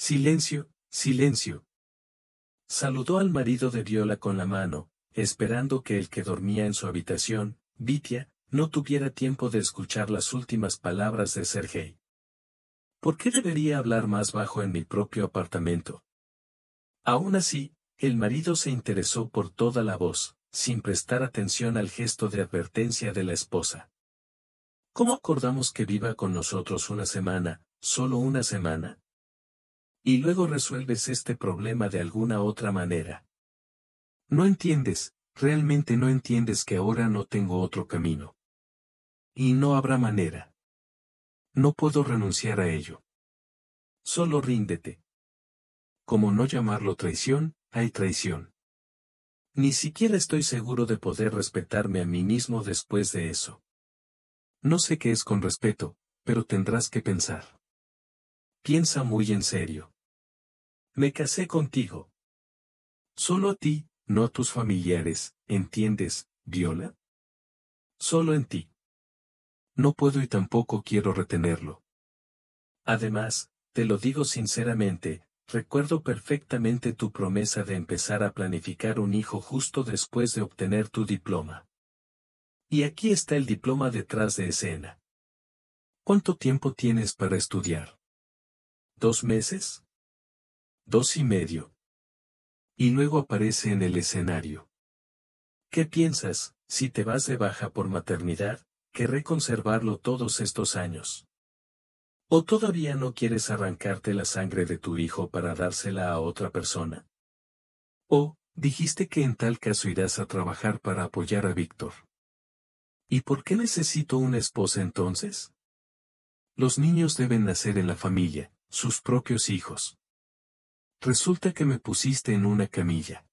Silencio, silencio. Saludó al marido de Viola con la mano, esperando que el que dormía en su habitación, Vitya, no tuviera tiempo de escuchar las últimas palabras de Sergei. ¿Por qué debería hablar más bajo en mi propio apartamento? Aún así, el marido se interesó por toda la voz, sin prestar atención al gesto de advertencia de la esposa. ¿Cómo acordamos que viva con nosotros una semana, solo una semana? Y luego resuelves este problema de alguna otra manera. No entiendes, realmente no entiendes que ahora no tengo otro camino. Y no habrá manera. No puedo renunciar a ello. Solo ríndete. Como no llamarlo traición, hay traición. Ni siquiera estoy seguro de poder respetarme a mí mismo después de eso. No sé qué es con respeto, pero tendrás que pensar. Piensa muy en serio. Me casé contigo. Solo a ti, no a tus familiares, ¿entiendes, Viola? Solo en ti. No puedo y tampoco quiero retenerlo. Además, te lo digo sinceramente, recuerdo perfectamente tu promesa de empezar a planificar un hijo justo después de obtener tu diploma. Y aquí está el diploma detrás de escena. ¿Cuánto tiempo tienes para estudiar? ¿2 meses? 2 y medio. Y luego aparece en el escenario. ¿Qué piensas, si te vas de baja por maternidad, querré conservarlo todos estos años? ¿O todavía no quieres arrancarte la sangre de tu hijo para dársela a otra persona? ¿O, dijiste que en tal caso irás a trabajar para apoyar a Víctor? ¿Y por qué necesito una esposa entonces? Los niños deben nacer en la familia, sus propios hijos. Resulta que me pusiste en una camilla.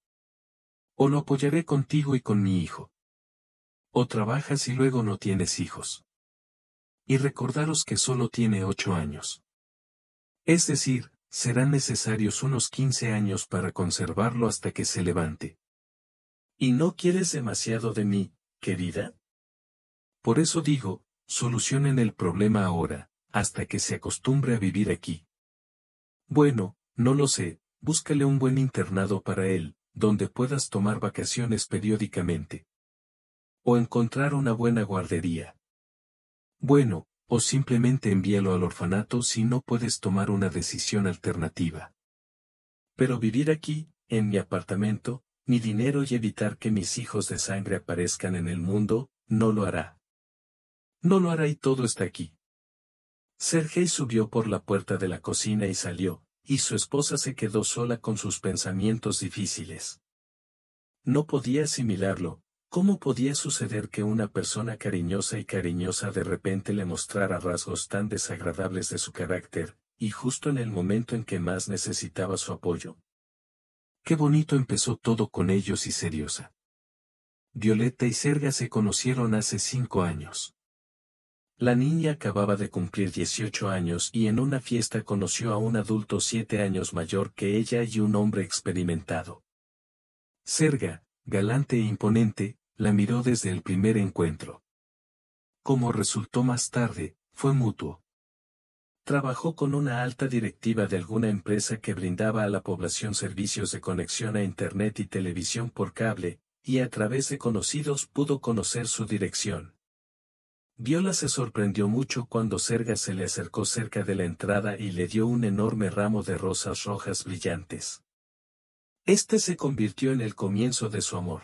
O lo apoyaré contigo y con mi hijo. O trabajas y luego no tienes hijos. Y recordaros que solo tiene 8 años. Es decir, serán necesarios unos 15 años para conservarlo hasta que se levante. ¿Y no quieres demasiado de mí, querida? Por eso digo, solucionen el problema ahora, hasta que se acostumbre a vivir aquí. Bueno, no lo sé, búscale un buen internado para él, donde puedas tomar vacaciones periódicamente. O encontrar una buena guardería. Bueno, o simplemente envíalo al orfanato si no puedes tomar una decisión alternativa. Pero vivir aquí, en mi apartamento, mi dinero y evitar que mis hijos de sangre aparezcan en el mundo, no lo hará. No lo hará y todo está aquí. Sergei subió por la puerta de la cocina y salió, y su esposa se quedó sola con sus pensamientos difíciles. No podía asimilarlo. ¿Cómo podía suceder que una persona cariñosa y cariñosa de repente le mostrara rasgos tan desagradables de su carácter, y justo en el momento en que más necesitaba su apoyo? Qué bonito empezó todo con ellos y Seriosa. Violeta y Serga se conocieron hace 5 años. La niña acababa de cumplir 18 años y en una fiesta conoció a un adulto 7 años mayor que ella y un hombre experimentado. Serga, galante e imponente, la miró desde el primer encuentro. Como resultó más tarde, fue mutuo. Trabajó con una alta directiva de alguna empresa que brindaba a la población servicios de conexión a Internet y televisión por cable, y a través de conocidos pudo conocer su dirección. Viola se sorprendió mucho cuando Serga se le acercó cerca de la entrada y le dio un enorme ramo de rosas rojas brillantes. Este se convirtió en el comienzo de su amor.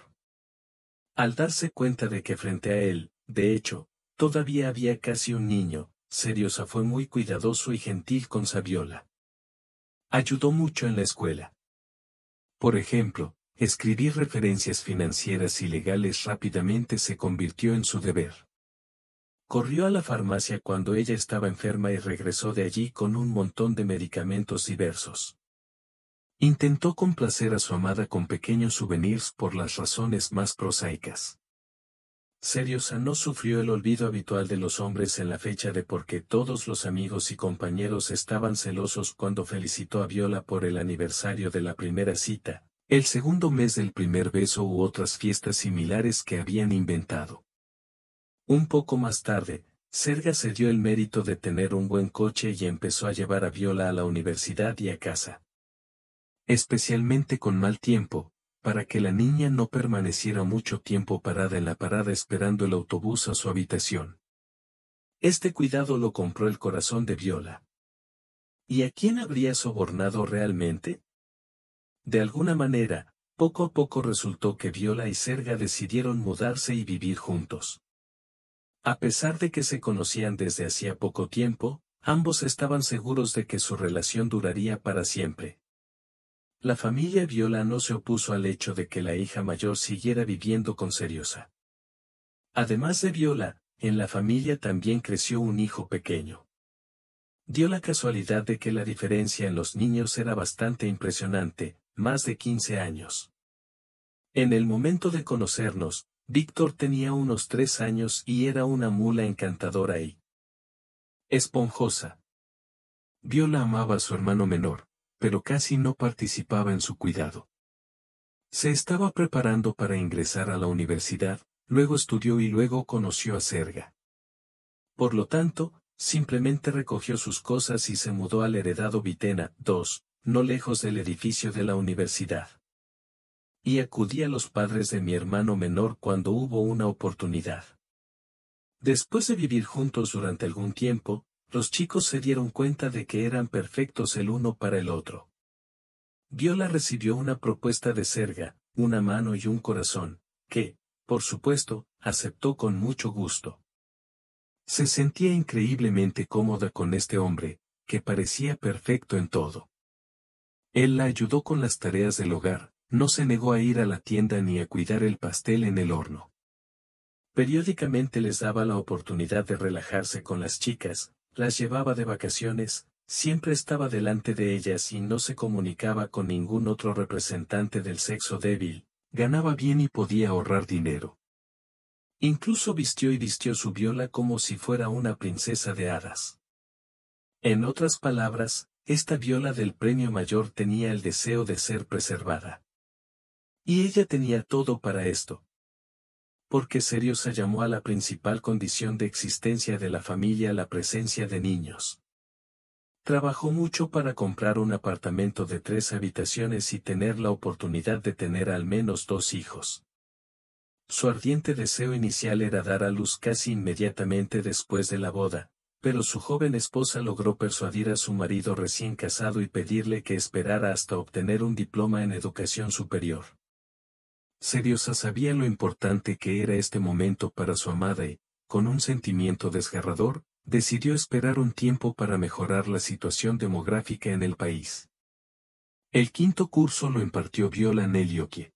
Al darse cuenta de que frente a él, de hecho, todavía había casi un niño, Seriosa fue muy cuidadoso y gentil con Saviola. Ayudó mucho en la escuela. Por ejemplo, escribir referencias financieras y legales rápidamente se convirtió en su deber. Corrió a la farmacia cuando ella estaba enferma y regresó de allí con un montón de medicamentos diversos. Intentó complacer a su amada con pequeños souvenirs por las razones más prosaicas. Seriosa no sufrió el olvido habitual de los hombres en la fecha de porque todos los amigos y compañeros estaban celosos cuando felicitó a Viola por el aniversario de la primera cita, el segundo mes del primer beso u otras fiestas similares que habían inventado. Un poco más tarde, Serga se dio el mérito de tener un buen coche y empezó a llevar a Viola a la universidad y a casa. Especialmente con mal tiempo, para que la niña no permaneciera mucho tiempo parada en la parada esperando el autobús a su habitación. Este cuidado lo compró el corazón de Viola. ¿Y a quién habría sobornado realmente? De alguna manera, poco a poco resultó que Viola y Serga decidieron mudarse y vivir juntos. A pesar de que se conocían desde hacía poco tiempo, ambos estaban seguros de que su relación duraría para siempre. La familia Viola no se opuso al hecho de que la hija mayor siguiera viviendo con Seriosa. Además de Viola, en la familia también creció un hijo pequeño. Dio la casualidad de que la diferencia en los niños era bastante impresionante, más de 15 años. En el momento de conocernos, Víctor tenía unos 3 años y era una mula encantadora y esponjosa. Viola amaba a su hermano menor, pero casi no participaba en su cuidado. Se estaba preparando para ingresar a la universidad, luego estudió y luego conoció a Serga. Por lo tanto, simplemente recogió sus cosas y se mudó al heredado Vitena 2, no lejos del edificio de la universidad. Y acudí a los padres de mi hermano menor cuando hubo una oportunidad. Después de vivir juntos durante algún tiempo, los chicos se dieron cuenta de que eran perfectos el uno para el otro. Viola recibió una propuesta de Serga, una mano y un corazón, que, por supuesto, aceptó con mucho gusto. Se sentía increíblemente cómoda con este hombre, que parecía perfecto en todo. Él la ayudó con las tareas del hogar, no se negó a ir a la tienda ni a cuidar el pastel en el horno. Periódicamente les daba la oportunidad de relajarse con las chicas, las llevaba de vacaciones, siempre estaba delante de ellas y no se comunicaba con ningún otro representante del sexo débil, ganaba bien y podía ahorrar dinero. Incluso vistió su Viola como si fuera una princesa de hadas. En otras palabras, esta Viola del premio mayor tenía el deseo de ser preservada. Y ella tenía todo para esto. Porque Seriosa llamó a la principal condición de existencia de la familia la presencia de niños. Trabajó mucho para comprar un apartamento de 3 habitaciones y tener la oportunidad de tener al menos 2 hijos. Su ardiente deseo inicial era dar a luz casi inmediatamente después de la boda, pero su joven esposa logró persuadir a su marido recién casado y pedirle que esperara hasta obtener un diploma en educación superior. Seriosa sabía lo importante que era este momento para su amada y, con un sentimiento desgarrador, decidió esperar un tiempo para mejorar la situación demográfica en el país. El quinto curso lo impartió Viola Nelioquie.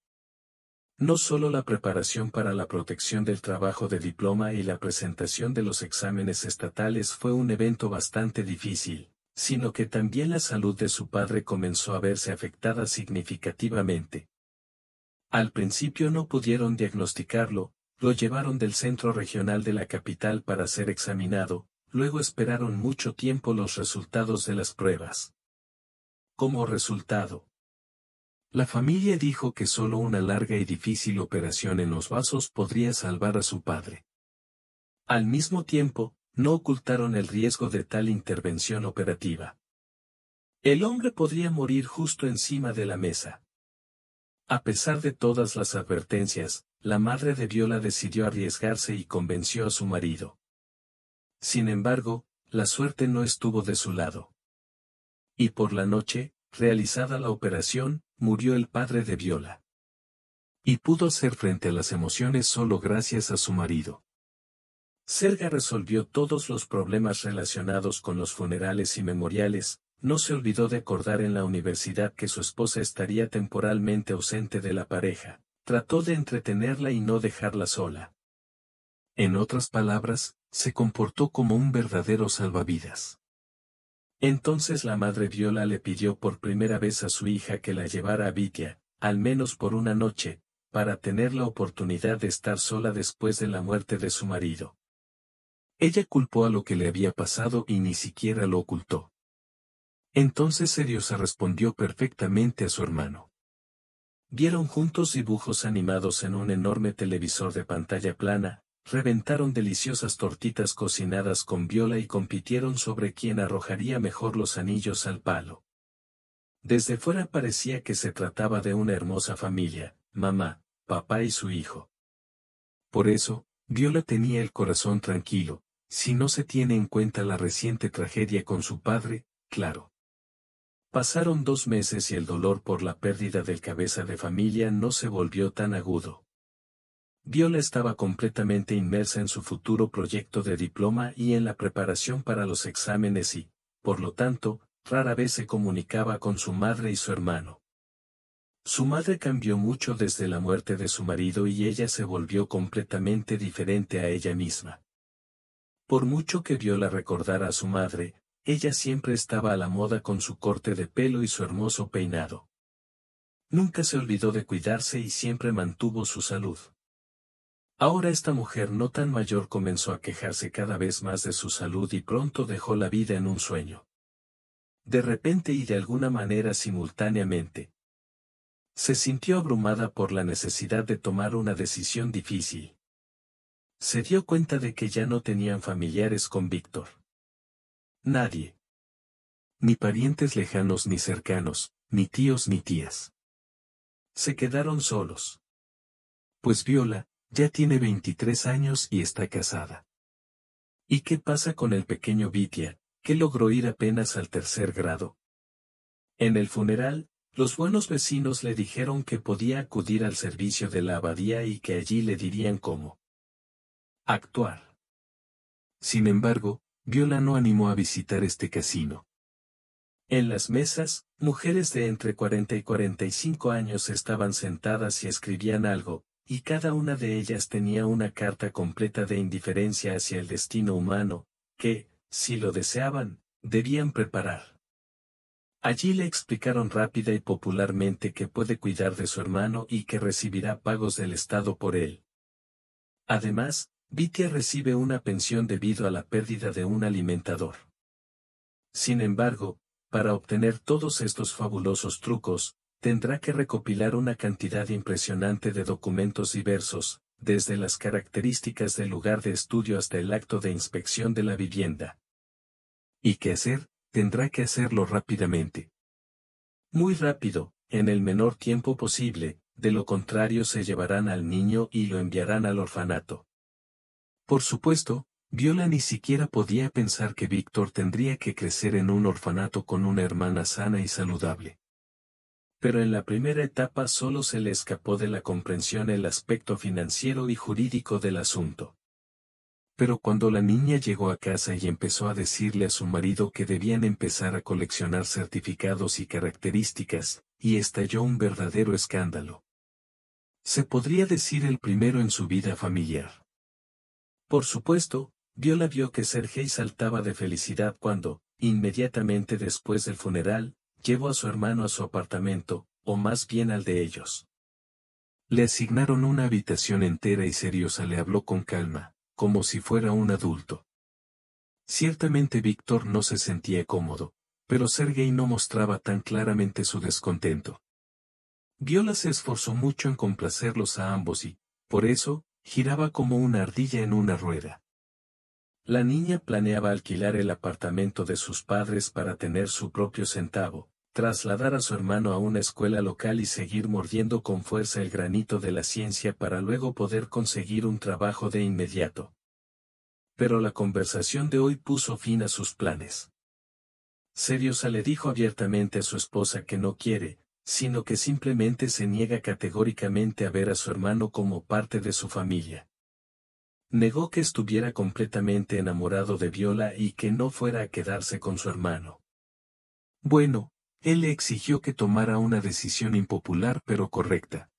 No solo la preparación para la protección del trabajo de diploma y la presentación de los exámenes estatales fue un evento bastante difícil, sino que también la salud de su padre comenzó a verse afectada significativamente. Al principio no pudieron diagnosticarlo, lo llevaron del centro regional de la capital para ser examinado, luego esperaron mucho tiempo los resultados de las pruebas. Como resultado, la familia dijo que solo una larga y difícil operación en los vasos podría salvar a su padre. Al mismo tiempo, no ocultaron el riesgo de tal intervención operativa. El hombre podría morir justo encima de la mesa. A pesar de todas las advertencias, la madre de Viola decidió arriesgarse y convenció a su marido. Sin embargo, la suerte no estuvo de su lado. Y por la noche, realizada la operación, murió el padre de Viola. Y pudo hacer frente a las emociones solo gracias a su marido. Serga resolvió todos los problemas relacionados con los funerales y memoriales, no se olvidó de acordar en la universidad que su esposa estaría temporalmente ausente de la pareja, trató de entretenerla y no dejarla sola. En otras palabras, se comportó como un verdadero salvavidas. Entonces la madre Viola le pidió por primera vez a su hija que la llevara a Vitia, al menos por una noche, para tener la oportunidad de estar sola después de la muerte de su marido. Ella culpó a lo que le había pasado y ni siquiera lo ocultó. Entonces Seriosa respondió perfectamente a su hermano. Vieron juntos dibujos animados en un enorme televisor de pantalla plana, reventaron deliciosas tortitas cocinadas con Viola y compitieron sobre quién arrojaría mejor los anillos al palo. Desde fuera parecía que se trataba de una hermosa familia, mamá, papá y su hijo. Por eso, Viola tenía el corazón tranquilo, si no se tiene en cuenta la reciente tragedia con su padre, claro. Pasaron 2 meses y el dolor por la pérdida del cabeza de familia no se volvió tan agudo. Viola estaba completamente inmersa en su futuro proyecto de diploma y en la preparación para los exámenes y, por lo tanto, rara vez se comunicaba con su madre y su hermano. Su madre cambió mucho desde la muerte de su marido y ella se volvió completamente diferente a ella misma. Por mucho que Viola recordara a su madre, ella siempre estaba a la moda con su corte de pelo y su hermoso peinado. Nunca se olvidó de cuidarse y siempre mantuvo su salud. Ahora esta mujer no tan mayor comenzó a quejarse cada vez más de su salud y pronto dejó la vida en un sueño. De repente y de alguna manera simultáneamente. Se sintió abrumada por la necesidad de tomar una decisión difícil. Se dio cuenta de que ya no tenían familiares con Víctor. Nadie. Ni parientes lejanos ni cercanos, ni tíos ni tías. Se quedaron solos. Pues Viola, ya tiene 23 años y está casada. ¿Y qué pasa con el pequeño Vitia, que logró ir apenas al 3er grado? En el funeral, los buenos vecinos le dijeron que podía acudir al servicio de la abadía y que allí le dirían cómo actuar. Sin embargo, Viola no animó a visitar este casino. En las mesas, mujeres de entre 40 y 45 años estaban sentadas y escribían algo, y cada una de ellas tenía una carta completa de indiferencia hacia el destino humano, que, si lo deseaban, debían preparar. Allí le explicaron rápida y popularmente que puede cuidar de su hermano y que recibirá pagos del Estado por él. Además, Vitia recibe una pensión debido a la pérdida de un alimentador. Sin embargo, para obtener todos estos fabulosos trucos, tendrá que recopilar una cantidad impresionante de documentos diversos, desde las características del lugar de estudio hasta el acto de inspección de la vivienda. ¿Y qué hacer? Tendrá que hacerlo rápidamente. Muy rápido, en el menor tiempo posible, de lo contrario se llevarán al niño y lo enviarán al orfanato. Por supuesto, Viola ni siquiera podía pensar que Víctor tendría que crecer en un orfanato con una hermana sana y saludable. Pero en la primera etapa solo se le escapó de la comprensión el aspecto financiero y jurídico del asunto. Pero cuando la niña llegó a casa y empezó a decirle a su marido que debían empezar a coleccionar certificados y características, y estalló un verdadero escándalo. Se podría decir el primero en su vida familiar. Por supuesto, Viola vio que Sergei saltaba de felicidad cuando, inmediatamente después del funeral, llevó a su hermano a su apartamento, o más bien al de ellos. Le asignaron una habitación entera y Seriosa le habló con calma, como si fuera un adulto. Ciertamente Víctor no se sentía cómodo, pero Sergei no mostraba tan claramente su descontento. Viola se esforzó mucho en complacerlos a ambos y, por eso, giraba como una ardilla en una rueda. La niña planeaba alquilar el apartamento de sus padres para tener su propio centavo, trasladar a su hermano a una escuela local y seguir mordiendo con fuerza el granito de la ciencia para luego poder conseguir un trabajo de inmediato. Pero la conversación de hoy puso fin a sus planes. Seriosa le dijo abiertamente a su esposa que no quiere, sino que simplemente se niega categóricamente a ver a su hermano como parte de su familia. Negó que estuviera completamente enamorado de Viola y que no fuera a quedarse con su hermano. Bueno, él le exigió que tomara una decisión impopular pero correcta.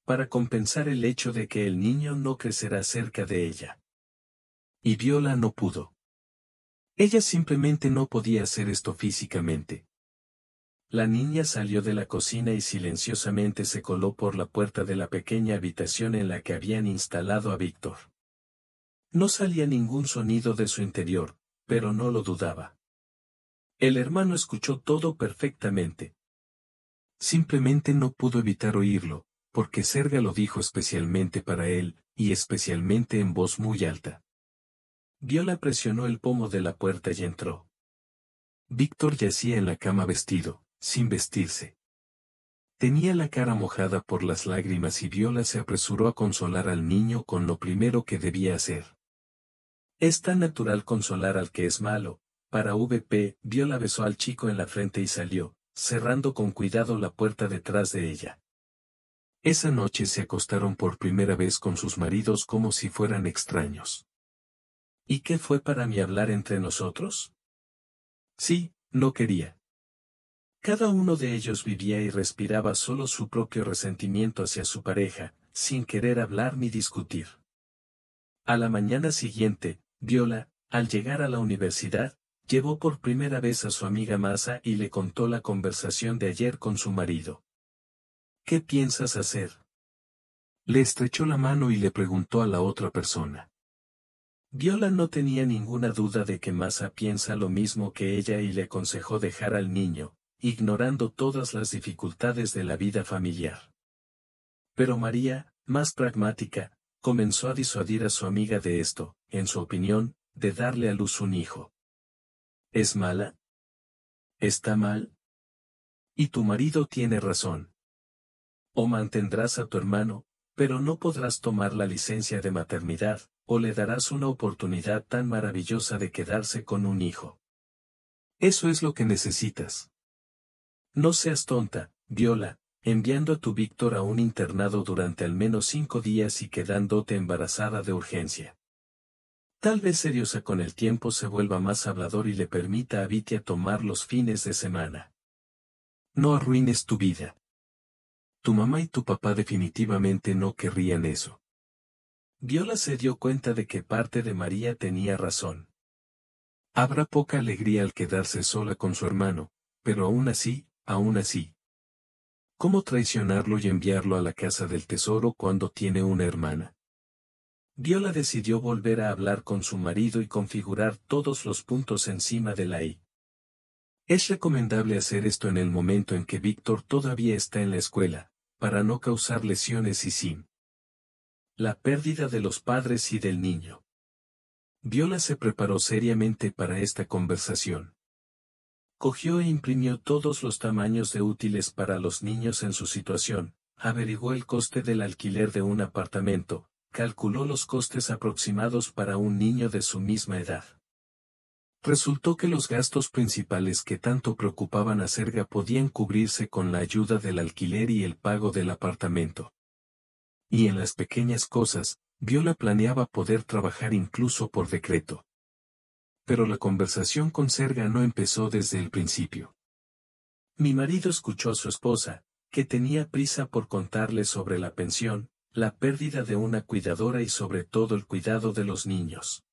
Para compensar el hecho de que el niño no crecerá cerca de ella. Y Viola no pudo. Ella simplemente no podía hacer esto físicamente. La niña salió de la cocina y silenciosamente se coló por la puerta de la pequeña habitación en la que habían instalado a Víctor. No salía ningún sonido de su interior, pero no lo dudaba. El hermano escuchó todo perfectamente. Simplemente no pudo evitar oírlo, porque Serga lo dijo especialmente para él, y especialmente en voz muy alta. Viola presionó el pomo de la puerta y entró. Víctor yacía en la cama vestido, sin vestirse. Tenía la cara mojada por las lágrimas y Viola se apresuró a consolar al niño con lo primero que debía hacer. Es tan natural consolar al que es malo. Para VP, Viola besó al chico en la frente y salió, cerrando con cuidado la puerta detrás de ella. Esa noche se acostaron por primera vez con sus maridos como si fueran extraños. ¿Y qué fue para mí hablar entre nosotros? Sí, no quería. Cada uno de ellos vivía y respiraba solo su propio resentimiento hacia su pareja, sin querer hablar ni discutir. A la mañana siguiente, Viola, al llegar a la universidad, llevó por primera vez a su amiga Masa y le contó la conversación de ayer con su marido. ¿Qué piensas hacer? Le estrechó la mano y le preguntó a la otra persona. Viola no tenía ninguna duda de que Masa piensa lo mismo que ella y le aconsejó dejar al niño, ignorando todas las dificultades de la vida familiar. Pero María, más pragmática, comenzó a disuadir a su amiga de esto, en su opinión, de darle a luz un hijo. ¿Es mala? ¿Está mal? Y tu marido tiene razón. O mantendrás a tu hermano, pero no podrás tomar la licencia de maternidad, o le darás una oportunidad tan maravillosa de quedarse con un hijo. Eso es lo que necesitas. No seas tonta, Viola, enviando a tu Víctor a un internado durante al menos 5 días y quedándote embarazada de urgencia. Tal vez Seriosa con el tiempo se vuelva más hablador y le permita a Vitia tomar los fines de semana. No arruines tu vida. Tu mamá y tu papá definitivamente no querrían eso. Viola se dio cuenta de que parte de María tenía razón. Habrá poca alegría al quedarse sola con su hermano, pero aún así. ¿Cómo traicionarlo y enviarlo a la casa del tesoro cuando tiene una hermana? Viola decidió volver a hablar con su marido y configurar todos los puntos encima de la I. Es recomendable hacer esto en el momento en que Víctor todavía está en la escuela, para no causar lesiones y sin la pérdida de los padres y del niño. Viola se preparó seriamente para esta conversación. Cogió e imprimió todos los tamaños de útiles para los niños en su situación, averiguó el coste del alquiler de un apartamento, calculó los costes aproximados para un niño de su misma edad. Resultó que los gastos principales que tanto preocupaban a Serga podían cubrirse con la ayuda del alquiler y el pago del apartamento. Y en las pequeñas cosas, Viola planeaba poder trabajar incluso por decreto. Pero la conversación con Serga no empezó desde el principio. Mi marido escuchó a su esposa, que tenía prisa por contarle sobre la pensión, la pérdida de una cuidadora y sobre todo el cuidado de los niños.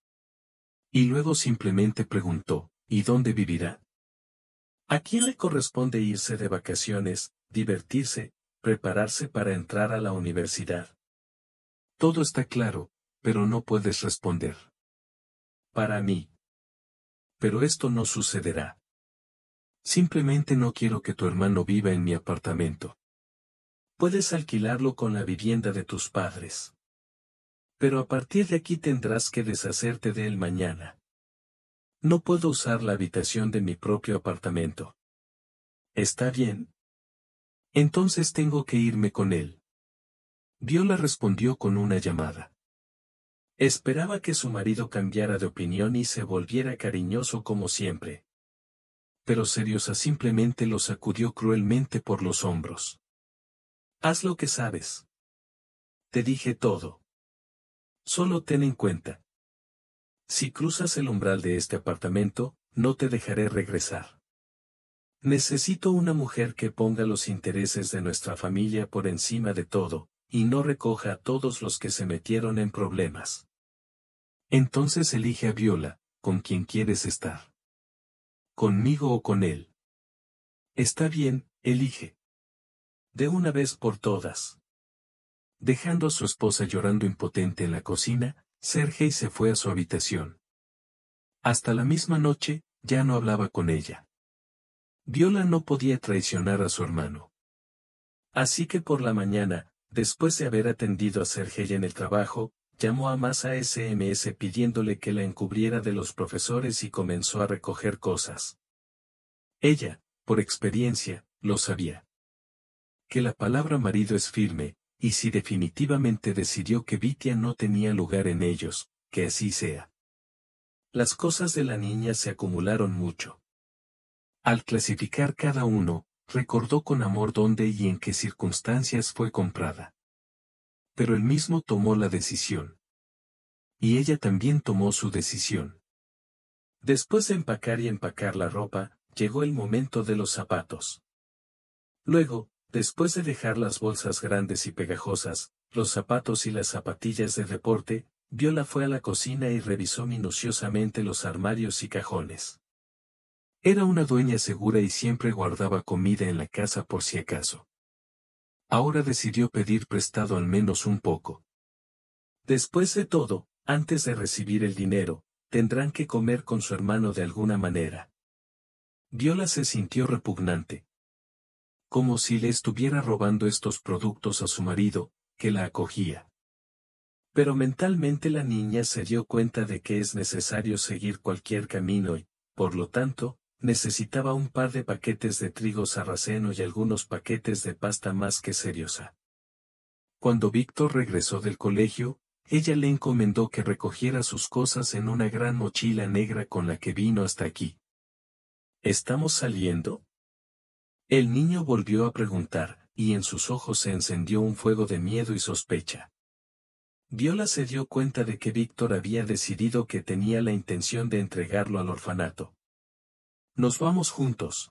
Y luego simplemente preguntó, ¿y dónde vivirá? ¿A quién le corresponde irse de vacaciones, divertirse, prepararse para entrar a la universidad? Todo está claro, pero no puedes responder. Para mí. Pero esto no sucederá. Simplemente no quiero que tu hermano viva en mi apartamento. Puedes alquilarlo con la vivienda de tus padres. Pero a partir de aquí tendrás que deshacerte de él mañana. No puedo usar la habitación de mi propio apartamento. ¿Está bien? Entonces tengo que irme con él. Viola respondió con una llamada. Esperaba que su marido cambiara de opinión y se volviera cariñoso como siempre. Pero Seriosa simplemente lo sacudió cruelmente por los hombros. Haz lo que sabes. Te dije todo. Solo ten en cuenta. Si cruzas el umbral de este apartamento, no te dejaré regresar. Necesito una mujer que ponga los intereses de nuestra familia por encima de todo, y no recoja a todos los que se metieron en problemas. Entonces elige a Viola, con quien quieres estar. ¿Conmigo o con él? Está bien, elige. De una vez por todas. Dejando a su esposa llorando impotente en la cocina, Sergei se fue a su habitación. Hasta la misma noche, ya no hablaba con ella. Viola no podía traicionar a su hermano. Así que por la mañana, después de haber atendido a Sergei en el trabajo, llamó a Masa SMS pidiéndole que la encubriera de los profesores y comenzó a recoger cosas. Ella, por experiencia, lo sabía. Que la palabra marido es firme, y si definitivamente decidió que Vitia no tenía lugar en ellos, que así sea. Las cosas de la niña se acumularon mucho. Al clasificar cada uno, recordó con amor dónde y en qué circunstancias fue comprada. Pero él mismo tomó la decisión. Y ella también tomó su decisión. Después de empacar y empacar la ropa, llegó el momento de los zapatos. Luego, después de dejar las bolsas grandes y pegajosas, los zapatos y las zapatillas de deporte, Viola fue a la cocina y revisó minuciosamente los armarios y cajones. Era una dueña segura y siempre guardaba comida en la casa por si acaso. Ahora decidió pedir prestado al menos un poco. Después de todo, antes de recibir el dinero, tendrán que comer con su hermano de alguna manera. Viola se sintió repugnante. Como si le estuviera robando estos productos a su marido, que la acogía. Pero mentalmente la niña se dio cuenta de que es necesario seguir cualquier camino y, por lo tanto, necesitaba un par de paquetes de trigo sarraceno y algunos paquetes de pasta más que seriosa. Cuando Víctor regresó del colegio, ella le encomendó que recogiera sus cosas en una gran mochila negra con la que vino hasta aquí. ¿Estamos saliendo? El niño volvió a preguntar, y en sus ojos se encendió un fuego de miedo y sospecha. Viola se dio cuenta de que Víctor había decidido que tenía la intención de entregarlo al orfanato. Nos vamos juntos.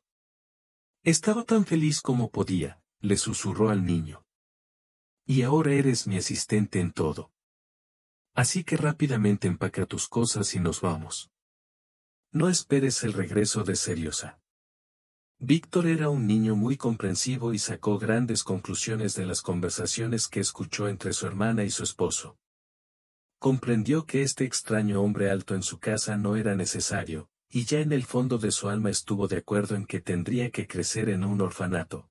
Estaba tan feliz como podía, le susurró al niño. Y ahora eres mi asistente en todo. Así que rápidamente empaca tus cosas y nos vamos. No esperes el regreso de Seriosa. Víctor era un niño muy comprensivo y sacó grandes conclusiones de las conversaciones que escuchó entre su hermana y su esposo. Comprendió que este extraño hombre alto en su casa no era necesario, y ya en el fondo de su alma estuvo de acuerdo en que tendría que crecer en un orfanato.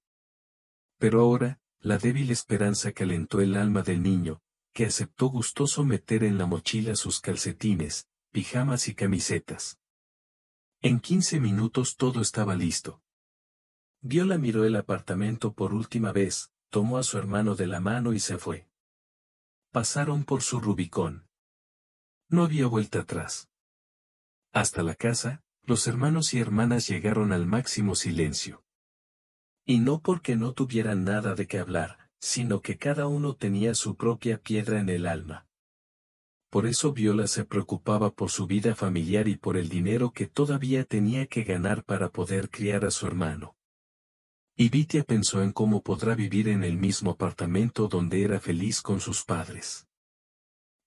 Pero ahora, la débil esperanza calentó el alma del niño, que aceptó gustoso meter en la mochila sus calcetines, pijamas y camisetas. En 15 minutos todo estaba listo. Viola miró el apartamento por última vez, tomó a su hermano de la mano y se fue. Pasaron por su Rubicón. No había vuelta atrás. Hasta la casa, los hermanos y hermanas llegaron al máximo silencio. Y no porque no tuvieran nada de qué hablar, sino que cada uno tenía su propia piedra en el alma. Por eso Viola se preocupaba por su vida familiar y por el dinero que todavía tenía que ganar para poder criar a su hermano. Y Vitia pensó en cómo podrá vivir en el mismo apartamento donde era feliz con sus padres.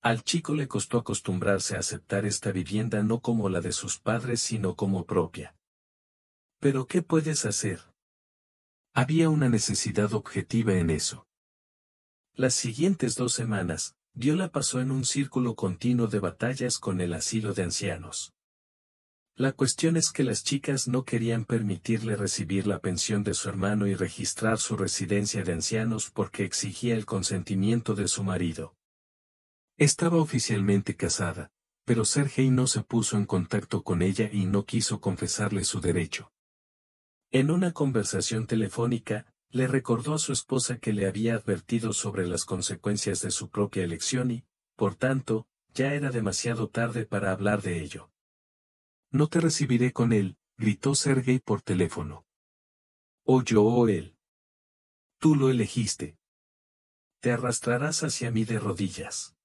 Al chico le costó acostumbrarse a aceptar esta vivienda no como la de sus padres sino como propia. ¿Pero qué puedes hacer? Había una necesidad objetiva en eso. Las siguientes 2 semanas, Viola pasó en un círculo continuo de batallas con el asilo de ancianos. La cuestión es que las chicas no querían permitirle recibir la pensión de su hermano y registrar su residencia de ancianos porque exigía el consentimiento de su marido. Estaba oficialmente casada, pero Sergei no se puso en contacto con ella y no quiso confesarle su derecho. En una conversación telefónica, le recordó a su esposa que le había advertido sobre las consecuencias de su propia elección y, por tanto, ya era demasiado tarde para hablar de ello. No te recibiré con él, gritó Sergei por teléfono. O yo o él. Tú lo elegiste. Te arrastrarás hacia mí de rodillas.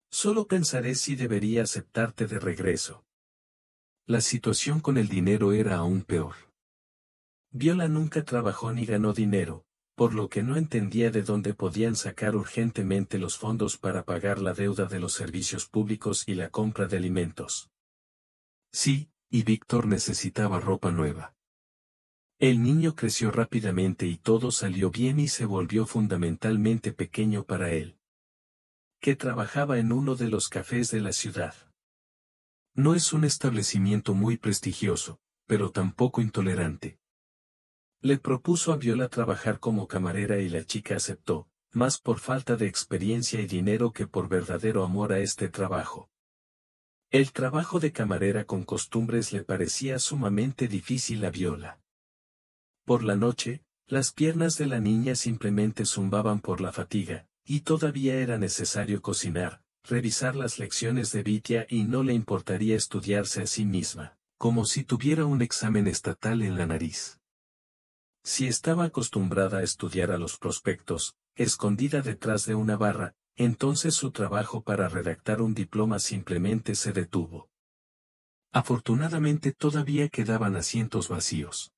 Solo pensaré si debería aceptarte de regreso. La situación con el dinero era aún peor. Viola nunca trabajó ni ganó dinero, por lo que no entendía de dónde podían sacar urgentemente los fondos para pagar la deuda de los servicios públicos y la compra de alimentos. Sí, y Víctor necesitaba ropa nueva. El niño creció rápidamente y todo salió bien y se volvió fundamentalmente pequeño para él. Que trabajaba en uno de los cafés de la ciudad. No es un establecimiento muy prestigioso, pero tampoco intolerante. Le propuso a Viola trabajar como camarera y la chica aceptó, más por falta de experiencia y dinero que por verdadero amor a este trabajo. El trabajo de camarera con costumbres le parecía sumamente difícil a Viola. Por la noche, las piernas de la niña simplemente zumbaban por la fatiga, y todavía era necesario cocinar, revisar las lecciones de Vitia y no le importaría estudiarse a sí misma, como si tuviera un examen estatal en la nariz. Si estaba acostumbrada a estudiar a los prospectos, escondida detrás de una barra, entonces su trabajo para redactar un diploma simplemente se detuvo. Afortunadamente todavía quedaban asientos vacíos.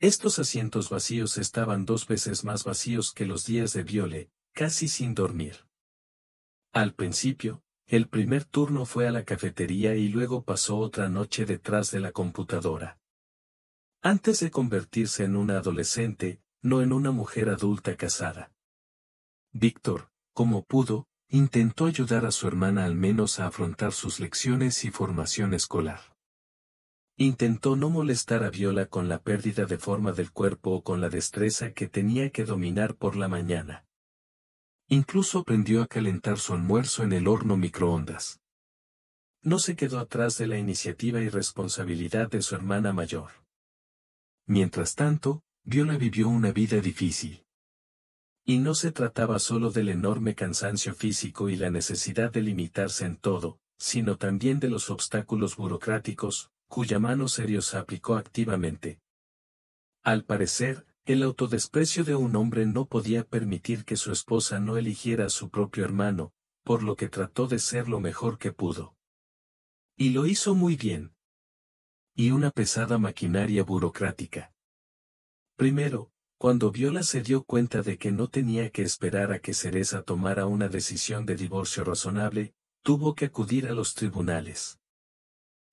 Estos asientos vacíos estaban 2 veces más vacíos que los días de Viole, casi sin dormir. Al principio, el primer turno fue a la cafetería y luego pasó otra noche detrás de la computadora. Antes de convertirse en una adolescente, no en una mujer adulta casada. Víctor, como pudo, intentó ayudar a su hermana al menos a afrontar sus lecciones y formación escolar. Intentó no molestar a Viola con la pérdida de forma del cuerpo o con la destreza que tenía que dominar por la mañana. Incluso aprendió a calentar su almuerzo en el horno microondas. No se quedó atrás de la iniciativa y responsabilidad de su hermana mayor. Mientras tanto, Viola vivió una vida difícil. Y no se trataba solo del enorme cansancio físico y la necesidad de limitarse en todo, sino también de los obstáculos burocráticos, cuya mano Serios aplicó activamente. Al parecer, el autodesprecio de un hombre no podía permitir que su esposa no eligiera a su propio hermano, por lo que trató de ser lo mejor que pudo. Y lo hizo muy bien. Y una pesada maquinaria burocrática. Primero, cuando Viola se dio cuenta de que no tenía que esperar a que Cereza tomara una decisión de divorcio razonable, tuvo que acudir a los tribunales.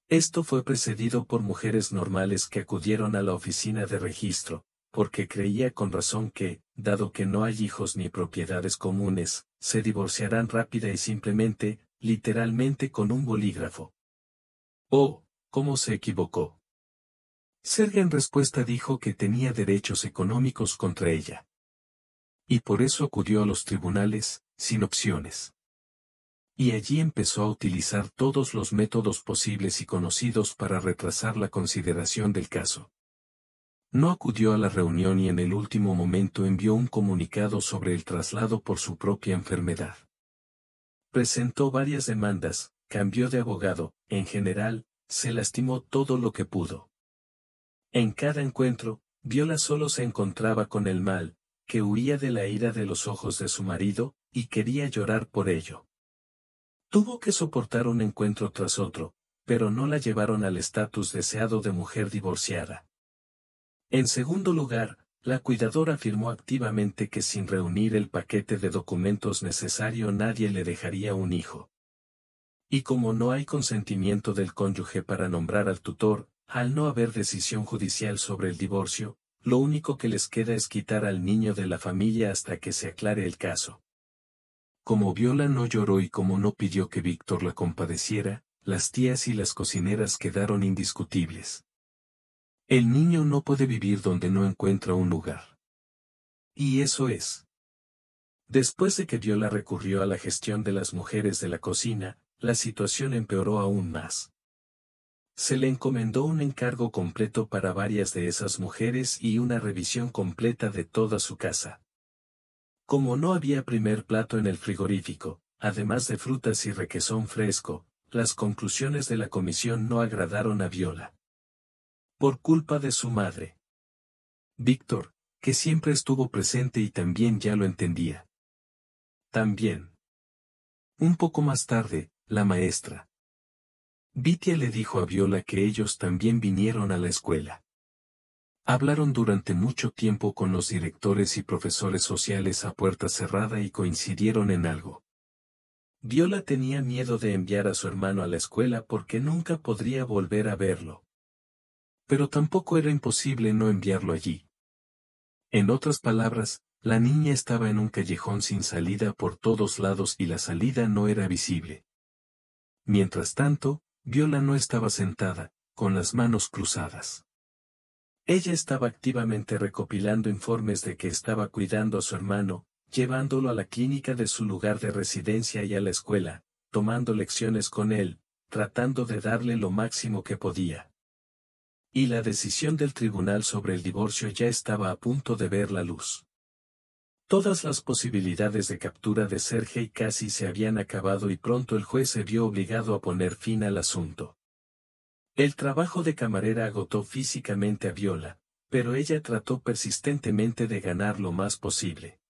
Esto fue precedido por mujeres normales que acudieron a la oficina de registro, porque creía con razón que, dado que no hay hijos ni propiedades comunes, se divorciarán rápida y simplemente, literalmente con un bolígrafo. Oh, cómo se equivocó. Serga en respuesta dijo que tenía derechos económicos contra ella. Y por eso acudió a los tribunales, sin opciones. Y allí empezó a utilizar todos los métodos posibles y conocidos para retrasar la consideración del caso. No acudió a la reunión y en el último momento envió un comunicado sobre el traslado por su propia enfermedad. Presentó varias demandas, cambió de abogado, en general, se lastimó todo lo que pudo. En cada encuentro, Viola solo se encontraba con el mal, que huía de la ira de los ojos de su marido, y quería llorar por ello. Tuvo que soportar un encuentro tras otro, pero no la llevaron al estatus deseado de mujer divorciada. En segundo lugar, la cuidadora afirmó activamente que sin reunir el paquete de documentos necesario nadie le dejaría un hijo. Y como no hay consentimiento del cónyuge para nombrar al tutor, al no haber decisión judicial sobre el divorcio, lo único que les queda es quitar al niño de la familia hasta que se aclare el caso. Como Viola no lloró y como no pidió que Víctor la compadeciera, las tías y las cocineras quedaron indiscutibles. El niño no puede vivir donde no encuentra un lugar. Y eso es. Después de que Viola recurrió a la gestión de las mujeres de la cocina, la situación empeoró aún más. Se le encomendó un encargo completo para varias de esas mujeres y una revisión completa de toda su casa. Como no había primer plato en el frigorífico, además de frutas y requesón fresco, las conclusiones de la comisión no agradaron a Viola. Por culpa de su madre. Víctor, que siempre estuvo presente y también ya lo entendía. También. Un poco más tarde, la maestra Vitia le dijo a Viola que ellos también vinieron a la escuela. Hablaron durante mucho tiempo con los directores y profesores sociales a puerta cerrada y coincidieron en algo. Viola tenía miedo de enviar a su hermano a la escuela porque nunca podría volver a verlo. Pero tampoco era imposible no enviarlo allí. En otras palabras, la niña estaba en un callejón sin salida por todos lados y la salida no era visible. Mientras tanto, Viola no estaba sentada, con las manos cruzadas. Ella estaba activamente recopilando informes de que estaba cuidando a su hermano, llevándolo a la clínica de su lugar de residencia y a la escuela, tomando lecciones con él, tratando de darle lo máximo que podía. Y la decisión del tribunal sobre el divorcio ya estaba a punto de ver la luz. Todas las posibilidades de captura de Sergei casi se habían acabado y pronto el juez se vio obligado a poner fin al asunto. El trabajo de camarera agotó físicamente a Viola, pero ella trató persistentemente de ganar lo más posible.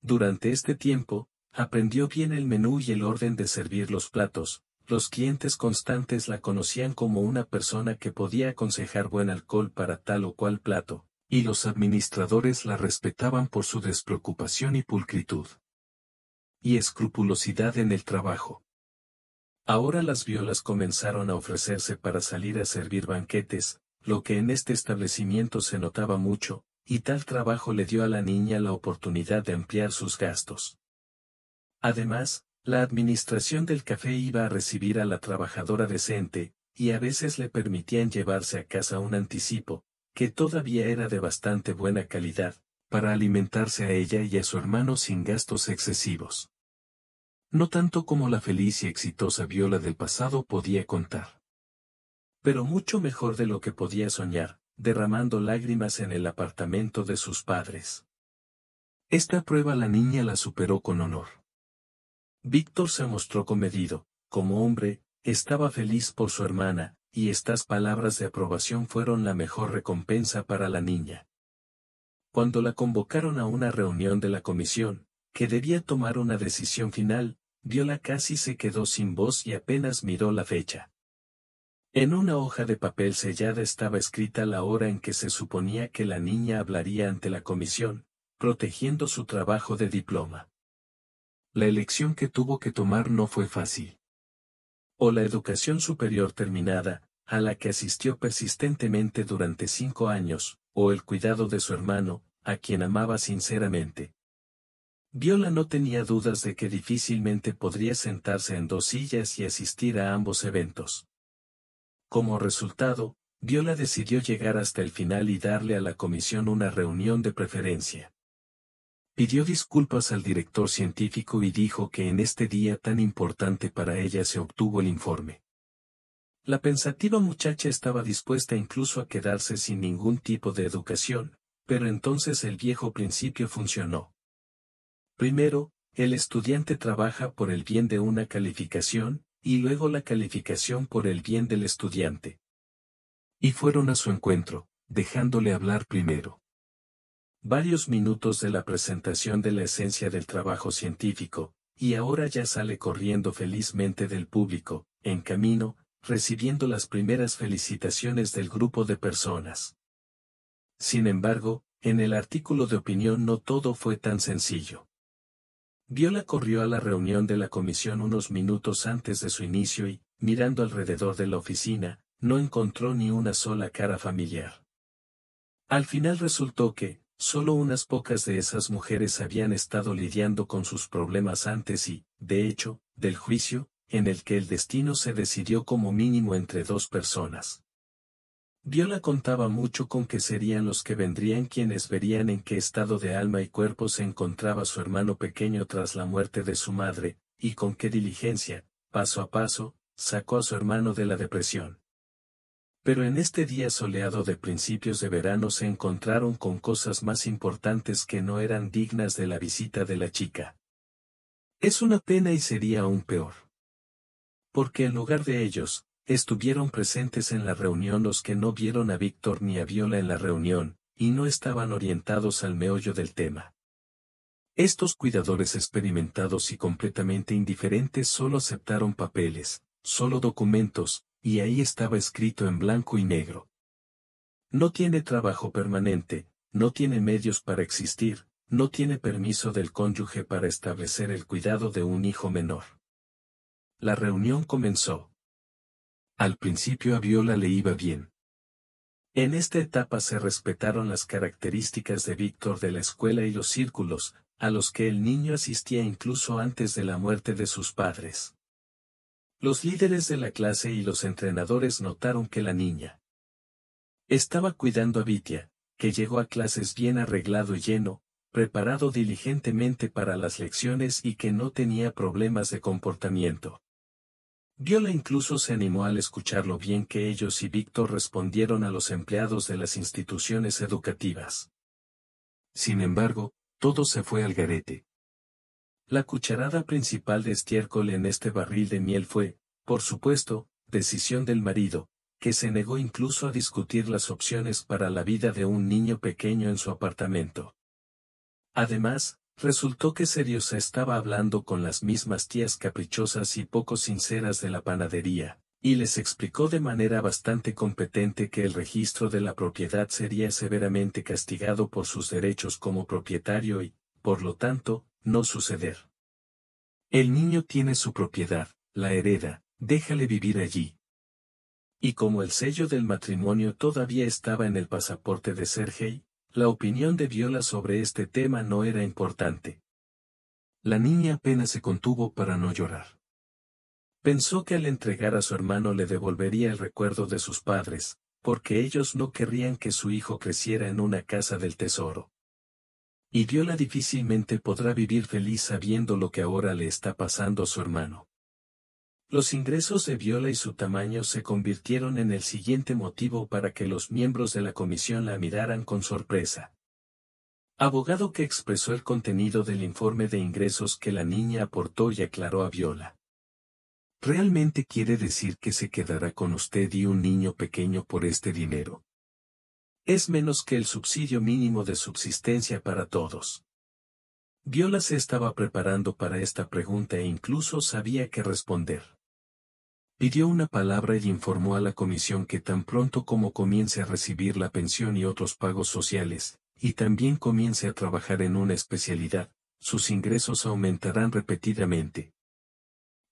Durante este tiempo, aprendió bien el menú y el orden de servir los platos. Los clientes constantes la conocían como una persona que podía aconsejar buen alcohol para tal o cual plato, y los administradores la respetaban por su despreocupación y pulcritud. Y escrupulosidad en el trabajo. Ahora las Violas comenzaron a ofrecerse para salir a servir banquetes, lo que en este establecimiento se notaba mucho, y tal trabajo le dio a la niña la oportunidad de ampliar sus gastos. Además, la administración del café iba a recibir a la trabajadora decente, y a veces le permitían llevarse a casa un anticipo, que todavía era de bastante buena calidad, para alimentarse a ella y a su hermano sin gastos excesivos. No tanto como la feliz y exitosa Viola del pasado podía contar. Pero mucho mejor de lo que podía soñar, derramando lágrimas en el apartamento de sus padres. Esta prueba la niña la superó con honor. Víctor se mostró comedido, como hombre, estaba feliz por su hermana, y estas palabras de aprobación fueron la mejor recompensa para la niña. Cuando la convocaron a una reunión de la comisión, que debía tomar una decisión final, Viola casi se quedó sin voz y apenas miró la fecha. En una hoja de papel sellada estaba escrita la hora en que se suponía que la niña hablaría ante la comisión, protegiendo su trabajo de diploma. La elección que tuvo que tomar no fue fácil. O la educación superior terminada, a la que asistió persistentemente durante 5 años, o el cuidado de su hermano, a quien amaba sinceramente. Viola no tenía dudas de que difícilmente podría sentarse en 2 sillas y asistir a ambos eventos. Como resultado, Viola decidió llegar hasta el final y darle a la comisión una reunión de preferencia. Pidió disculpas al director científico y dijo que en este día tan importante para ella se obtuvo el informe. La pensativa muchacha estaba dispuesta incluso a quedarse sin ningún tipo de educación, pero entonces el viejo principio funcionó. Primero, el estudiante trabaja por el bien de una calificación, y luego la calificación por el bien del estudiante. Y fueron a su encuentro, dejándole hablar primero. Varios minutos de la presentación de la esencia del trabajo científico, y ahora ya sale corriendo felizmente del público, en camino, recibiendo las primeras felicitaciones del grupo de personas. Sin embargo, en el artículo de opinión no todo fue tan sencillo. Viola corrió a la reunión de la comisión unos minutos antes de su inicio y, mirando alrededor de la oficina, no encontró ni una sola cara familiar. Al final resultó que, solo unas pocas de esas mujeres habían estado lidiando con sus problemas antes y, de hecho, del juicio, en el que el destino se decidió como mínimo entre 2 personas. Viola contaba mucho con que serían los que vendrían quienes verían en qué estado de alma y cuerpo se encontraba su hermano pequeño tras la muerte de su madre, y con qué diligencia, paso a paso, sacó a su hermano de la depresión. Pero en este día soleado de principios de verano se encontraron con cosas más importantes que no eran dignas de la visita de la chica. Es una pena y sería aún peor. Porque en lugar de ellos, estuvieron presentes en la reunión los que no vieron a Víctor ni a Viola en la reunión, y no estaban orientados al meollo del tema. Estos cuidadores experimentados y completamente indiferentes solo aceptaron papeles, solo documentos, y ahí estaba escrito en blanco y negro. No tiene trabajo permanente, no tiene medios para existir, no tiene permiso del cónyuge para establecer el cuidado de un hijo menor. La reunión comenzó. Al principio a Viola le iba bien. En esta etapa se respetaron las características de Víctor de la escuela y los círculos, a los que el niño asistía incluso antes de la muerte de sus padres. Los líderes de la clase y los entrenadores notaron que la niña estaba cuidando a Vitia, que llegó a clases bien arreglado y lleno, preparado diligentemente para las lecciones y que no tenía problemas de comportamiento. Viola incluso se animó al escuchar lo bien que ellos y Víctor respondieron a los empleados de las instituciones educativas. Sin embargo, todo se fue al garete. La cucharada principal de estiércol en este barril de miel fue, por supuesto, decisión del marido, que se negó incluso a discutir las opciones para la vida de un niño pequeño en su apartamento. Además, resultó que Seriosa estaba hablando con las mismas tías caprichosas y poco sinceras de la panadería, y les explicó de manera bastante competente que el registro de la propiedad sería severamente castigado por sus derechos como propietario y, por lo tanto, no suceder. El niño tiene su propiedad, la hereda, déjale vivir allí. Y como el sello del matrimonio todavía estaba en el pasaporte de Sergei, la opinión de Viola sobre este tema no era importante. La niña apenas se contuvo para no llorar. Pensó que al entregar a su hermano le devolvería el recuerdo de sus padres, porque ellos no querrían que su hijo creciera en una casa del tesoro. Y Viola difícilmente podrá vivir feliz sabiendo lo que ahora le está pasando a su hermano. Los ingresos de Viola y su tamaño se convirtieron en el siguiente motivo para que los miembros de la comisión la miraran con sorpresa. Abogado que expresó el contenido del informe de ingresos que la niña aportó y aclaró a Viola. ¿Realmente quiere decir que se quedará con usted y un niño pequeño por este dinero? Es menos que el subsidio mínimo de subsistencia para todos. Viola se estaba preparando para esta pregunta e incluso sabía qué responder. Pidió una palabra y informó a la comisión que tan pronto como comience a recibir la pensión y otros pagos sociales, y también comience a trabajar en una especialidad, sus ingresos aumentarán repetidamente.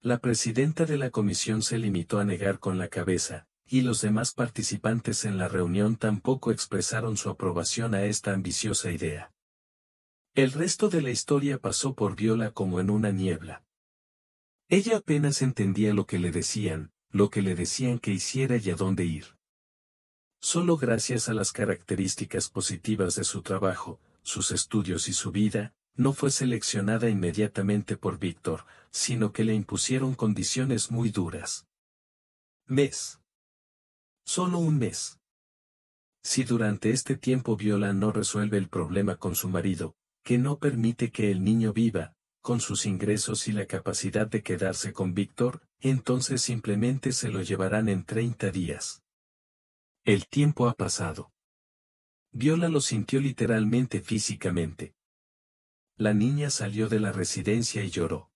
La presidenta de la comisión se limitó a negar con la cabeza, y los demás participantes en la reunión tampoco expresaron su aprobación a esta ambiciosa idea. El resto de la historia pasó por Viola como en una niebla. Ella apenas entendía lo que le decían que hiciera y a dónde ir. Solo gracias a las características positivas de su trabajo, sus estudios y su vida, no fue seleccionada inmediatamente por Víctor, sino que le impusieron condiciones muy duras. Mes. Solo un mes. Si durante este tiempo Viola no resuelve el problema con su marido, que no permite que el niño viva, con sus ingresos y la capacidad de quedarse con Víctor, entonces simplemente se lo llevarán en 30 días. El tiempo ha pasado. Viola lo sintió literalmente físicamente. La niña salió de la residencia y lloró.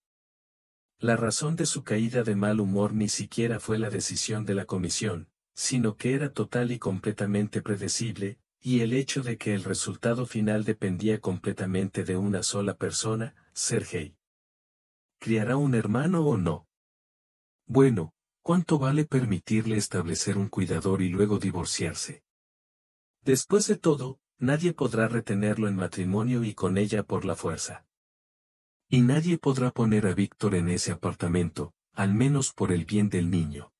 La razón de su caída de mal humor ni siquiera fue la decisión de la comisión, sino que era total y completamente predecible, y el hecho de que el resultado final dependía completamente de una sola persona, Sergei. ¿Criará un hermano o no? Bueno, ¿cuánto vale permitirle establecer un cuidador y luego divorciarse? Después de todo, nadie podrá retenerlo en matrimonio y con ella por la fuerza. Y nadie podrá poner a Víctor en ese apartamento, al menos por el bien del niño.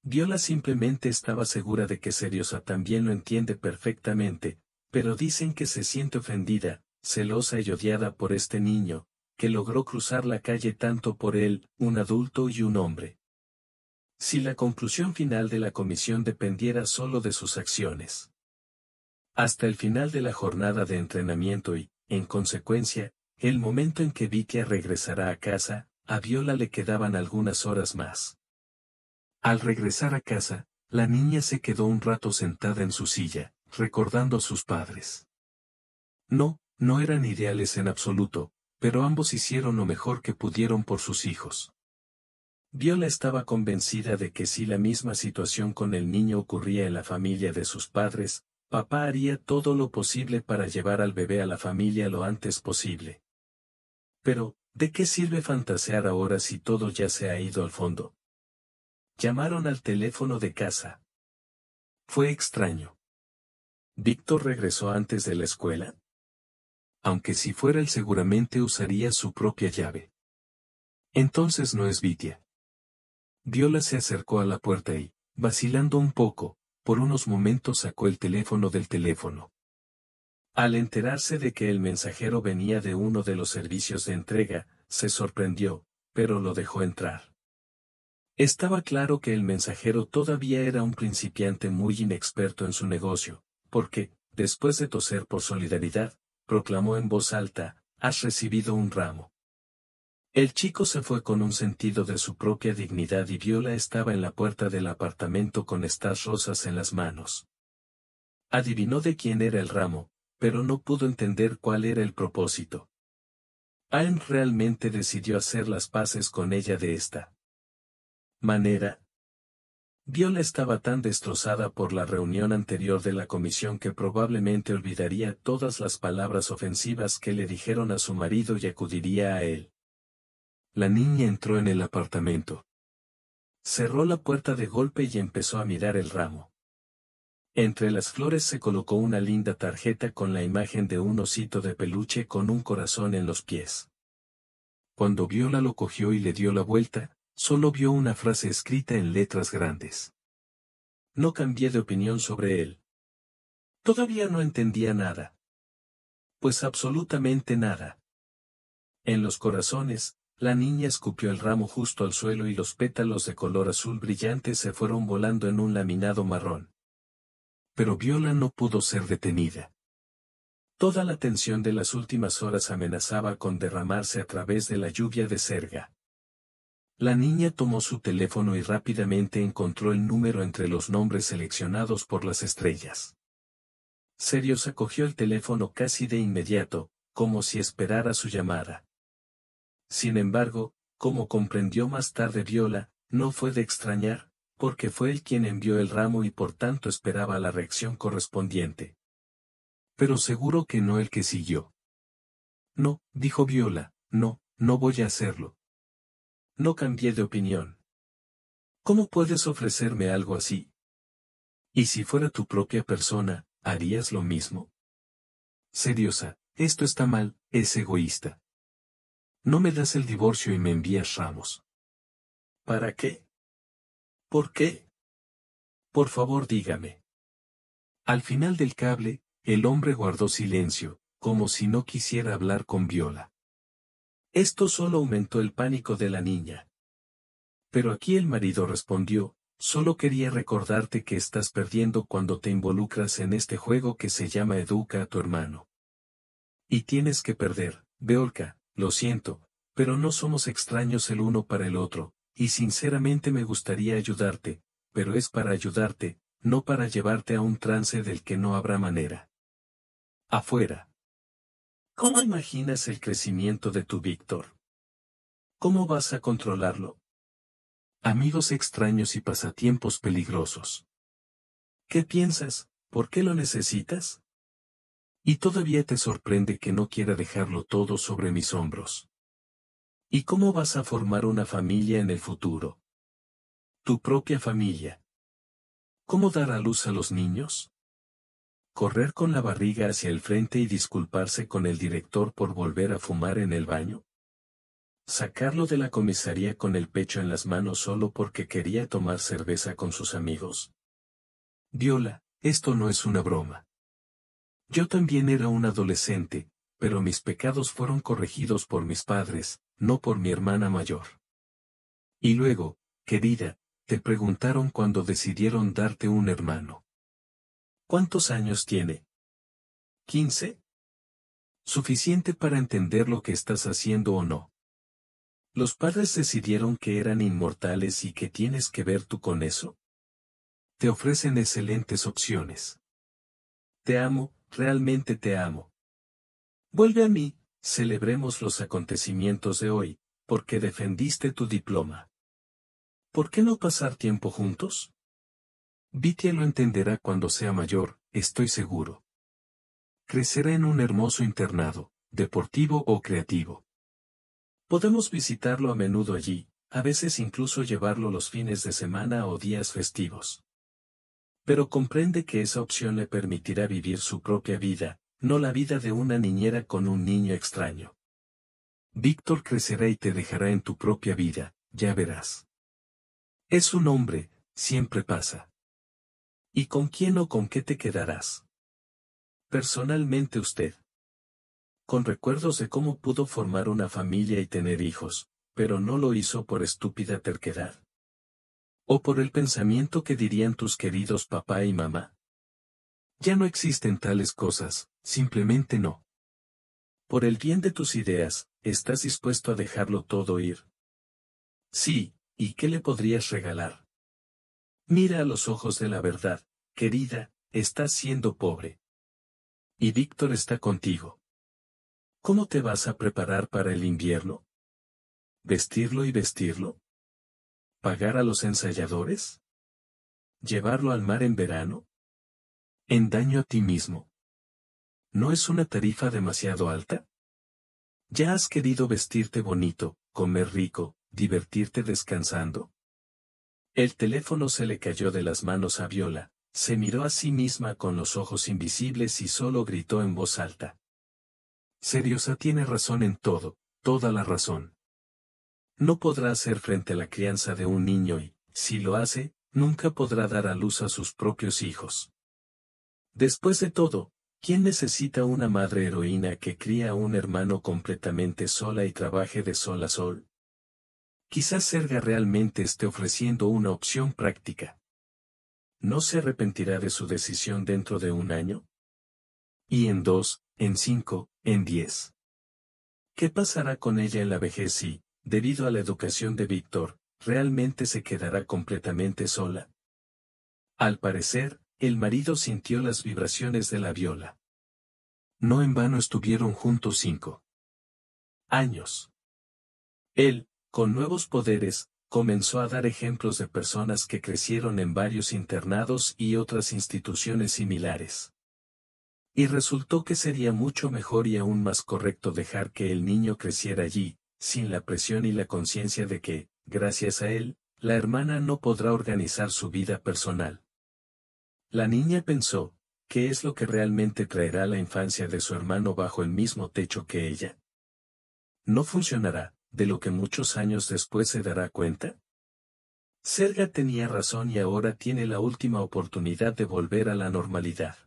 Viola simplemente estaba segura de que Seriosa también lo entiende perfectamente, pero dicen que se siente ofendida, celosa y odiada por este niño, que logró cruzar la calle tanto por él, un adulto y un hombre. Si la conclusión final de la comisión dependiera solo de sus acciones. Hasta el final de la jornada de entrenamiento y, en consecuencia, el momento en que Vitia regresará a casa, a Viola le quedaban algunas horas más. Al regresar a casa, la niña se quedó un rato sentada en su silla, recordando a sus padres. No eran ideales en absoluto, pero ambos hicieron lo mejor que pudieron por sus hijos. Viola estaba convencida de que si la misma situación con el niño ocurría en la familia de sus padres, papá haría todo lo posible para llevar al bebé a la familia lo antes posible. Pero, ¿de qué sirve fantasear ahora si todo ya se ha ido al fondo? Llamaron al teléfono de casa. Fue extraño. ¿Víctor regresó antes de la escuela? Aunque si fuera él seguramente usaría su propia llave. Entonces no es Vitia. Viola se acercó a la puerta y, vacilando un poco, por unos momentos sacó el teléfono del teléfono. Al enterarse de que el mensajero venía de uno de los servicios de entrega, se sorprendió, pero lo dejó entrar. Estaba claro que el mensajero todavía era un principiante muy inexperto en su negocio, porque, después de toser por solidaridad, proclamó en voz alta: «Has recibido un ramo». El chico se fue con un sentido de su propia dignidad y Viola estaba en la puerta del apartamento con estas rosas en las manos. Adivinó de quién era el ramo, pero no pudo entender cuál era el propósito. Anne realmente decidió hacer las paces con ella de esta manera. Viola estaba tan destrozada por la reunión anterior de la comisión que probablemente olvidaría todas las palabras ofensivas que le dijeron a su marido y acudiría a él. La niña entró en el apartamento. Cerró la puerta de golpe y empezó a mirar el ramo. Entre las flores se colocó una linda tarjeta con la imagen de un osito de peluche con un corazón en los pies. Cuando Viola lo cogió y le dio la vuelta, solo vio una frase escrita en letras grandes. No cambié de opinión sobre él. Todavía no entendía nada. Pues absolutamente nada. En los corazones, la niña escupió el ramo justo al suelo y los pétalos de color azul brillante se fueron volando en un laminado marrón. Pero Viola no pudo ser detenida. Toda la tensión de las últimas horas amenazaba con derramarse a través de la lluvia de Serga. La niña tomó su teléfono y rápidamente encontró el número entre los nombres seleccionados por las estrellas. Seriosa cogió el teléfono casi de inmediato, como si esperara su llamada. Sin embargo, como comprendió más tarde Viola, no fue de extrañar, porque fue él quien envió el ramo y por tanto esperaba la reacción correspondiente. Pero seguro que no el que siguió. No, dijo Viola, no voy a hacerlo. No cambié de opinión. ¿Cómo puedes ofrecerme algo así? ¿Y si fuera tu propia persona, harías lo mismo? Seriosa, esto está mal, es egoísta. No me das el divorcio y me envías ramos. ¿Para qué? ¿Por qué? Por favor dígame. Al final del cable, el hombre guardó silencio, como si no quisiera hablar con Viola. Esto solo aumentó el pánico de la niña. Pero aquí el marido respondió: solo quería recordarte que estás perdiendo cuando te involucras en este juego que se llama Educa a tu hermano. Y tienes que perder, Beolka, lo siento, pero no somos extraños el uno para el otro, y sinceramente me gustaría ayudarte, pero es para ayudarte, no para llevarte a un trance del que no habrá manera. Afuera. ¿Cómo imaginas el crecimiento de tu Víctor? ¿Cómo vas a controlarlo? Amigos extraños y pasatiempos peligrosos. ¿Qué piensas? ¿Por qué lo necesitas? Y todavía te sorprende que no quiera dejarlo todo sobre mis hombros. ¿Y cómo vas a formar una familia en el futuro? Tu propia familia. ¿Cómo dar a luz a los niños? ¿Correr con la barriga hacia el frente y disculparse con el director por volver a fumar en el baño? ¿Sacarlo de la comisaría con el pecho en las manos solo porque quería tomar cerveza con sus amigos? Viola, esto no es una broma. Yo también era un adolescente, pero mis pecados fueron corregidos por mis padres, no por mi hermana mayor. Y luego, querida, te preguntaron cuando decidieron darte un hermano. ¿Cuántos años tiene? ¿15? ¿Suficiente para entender lo que estás haciendo o no? Los padres decidieron que eran inmortales y que tienes que ver tú con eso. Te ofrecen excelentes opciones. Te amo, realmente te amo. Vuelve a mí, celebremos los acontecimientos de hoy, porque defendiste tu diploma. ¿Por qué no pasar tiempo juntos? Vitia lo entenderá cuando sea mayor, estoy seguro. Crecerá en un hermoso internado, deportivo o creativo. Podemos visitarlo a menudo allí, a veces incluso llevarlo los fines de semana o días festivos. Pero comprende que esa opción le permitirá vivir su propia vida, no la vida de una niñera con un niño extraño. Víctor crecerá y te dejará en tu propia vida, ya verás. Es un hombre, siempre pasa. ¿Y con quién o con qué te quedarás? Personalmente usted. Con recuerdos de cómo pudo formar una familia y tener hijos, pero no lo hizo por estúpida terquedad. O por el pensamiento que dirían tus queridos papá y mamá. Ya no existen tales cosas, simplemente no. Por el bien de tus ideas, ¿estás dispuesto a dejarlo todo ir? Sí, ¿y qué le podrías regalar? Mira a los ojos de la verdad, querida, estás siendo pobre. Y Víctor está contigo. ¿Cómo te vas a preparar para el invierno? ¿Vestirlo y vestirlo? ¿Pagar a los ensayadores? ¿Llevarlo al mar en verano? ¿En daño a ti mismo? ¿No es una tarifa demasiado alta? ¿Ya has querido vestirte bonito, comer rico, divertirte descansando? El teléfono se le cayó de las manos a Viola, se miró a sí misma con los ojos invisibles y solo gritó en voz alta. Seriosa tiene razón en todo, toda la razón. No podrá hacer frente a la crianza de un niño y, si lo hace, nunca podrá dar a luz a sus propios hijos. Después de todo, ¿quién necesita una madre heroína que cría a un hermano completamente sola y trabaje de sol a sol? Quizás Serga realmente esté ofreciendo una opción práctica. ¿No se arrepentirá de su decisión dentro de un año? ¿Y en 2, en 5, en 10? ¿Qué pasará con ella en la vejez si, debido a la educación de Víctor, realmente se quedará completamente sola? Al parecer, el marido sintió las vibraciones de la viola. No en vano estuvieron juntos 5 años. Él, con nuevos poderes, comenzó a dar ejemplos de personas que crecieron en varios internados y otras instituciones similares. Y resultó que sería mucho mejor y aún más correcto dejar que el niño creciera allí, sin la presión y la conciencia de que, gracias a él, la hermana no podrá organizar su vida personal. La niña pensó, ¿qué es lo que realmente traerá la infancia de su hermano bajo el mismo techo que ella? ¿No funcionará, de lo que muchos años después se dará cuenta? Serga tenía razón y ahora tiene la última oportunidad de volver a la normalidad.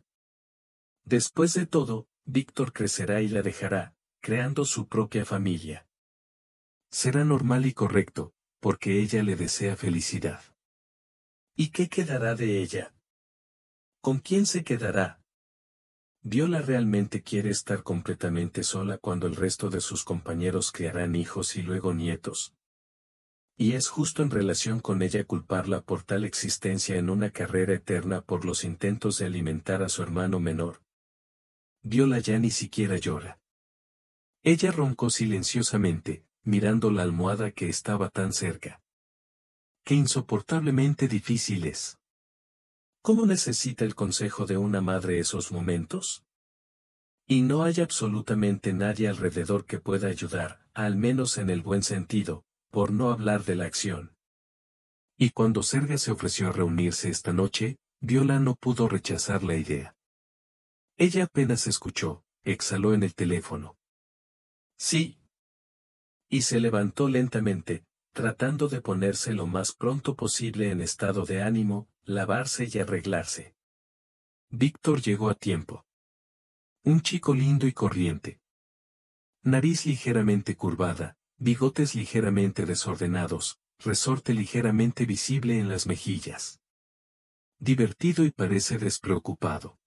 Después de todo, Víctor crecerá y la dejará, creando su propia familia. Será normal y correcto, porque ella le desea felicidad. ¿Y qué quedará de ella? ¿Con quién se quedará? Viola realmente quiere estar completamente sola cuando el resto de sus compañeros criarán hijos y luego nietos. Y es justo en relación con ella culparla por tal existencia en una carrera eterna por los intentos de alimentar a su hermano menor. Viola ya ni siquiera llora. Ella roncó silenciosamente, mirando la almohada que estaba tan cerca. Qué insoportablemente difícil es. ¿Cómo necesita el consejo de una madre esos momentos? Y no hay absolutamente nadie alrededor que pueda ayudar, al menos en el buen sentido, por no hablar de la acción. Y cuando Serga se ofreció a reunirse esta noche, Viola no pudo rechazar la idea. Ella apenas escuchó, exhaló en el teléfono. Sí. Y se levantó lentamente, tratando de ponerse lo más pronto posible en estado de ánimo, lavarse y arreglarse. Víctor llegó a tiempo. Un chico lindo y corriente. Nariz ligeramente curvada, bigotes ligeramente desordenados, resorte ligeramente visible en las mejillas. Divertido y parece despreocupado.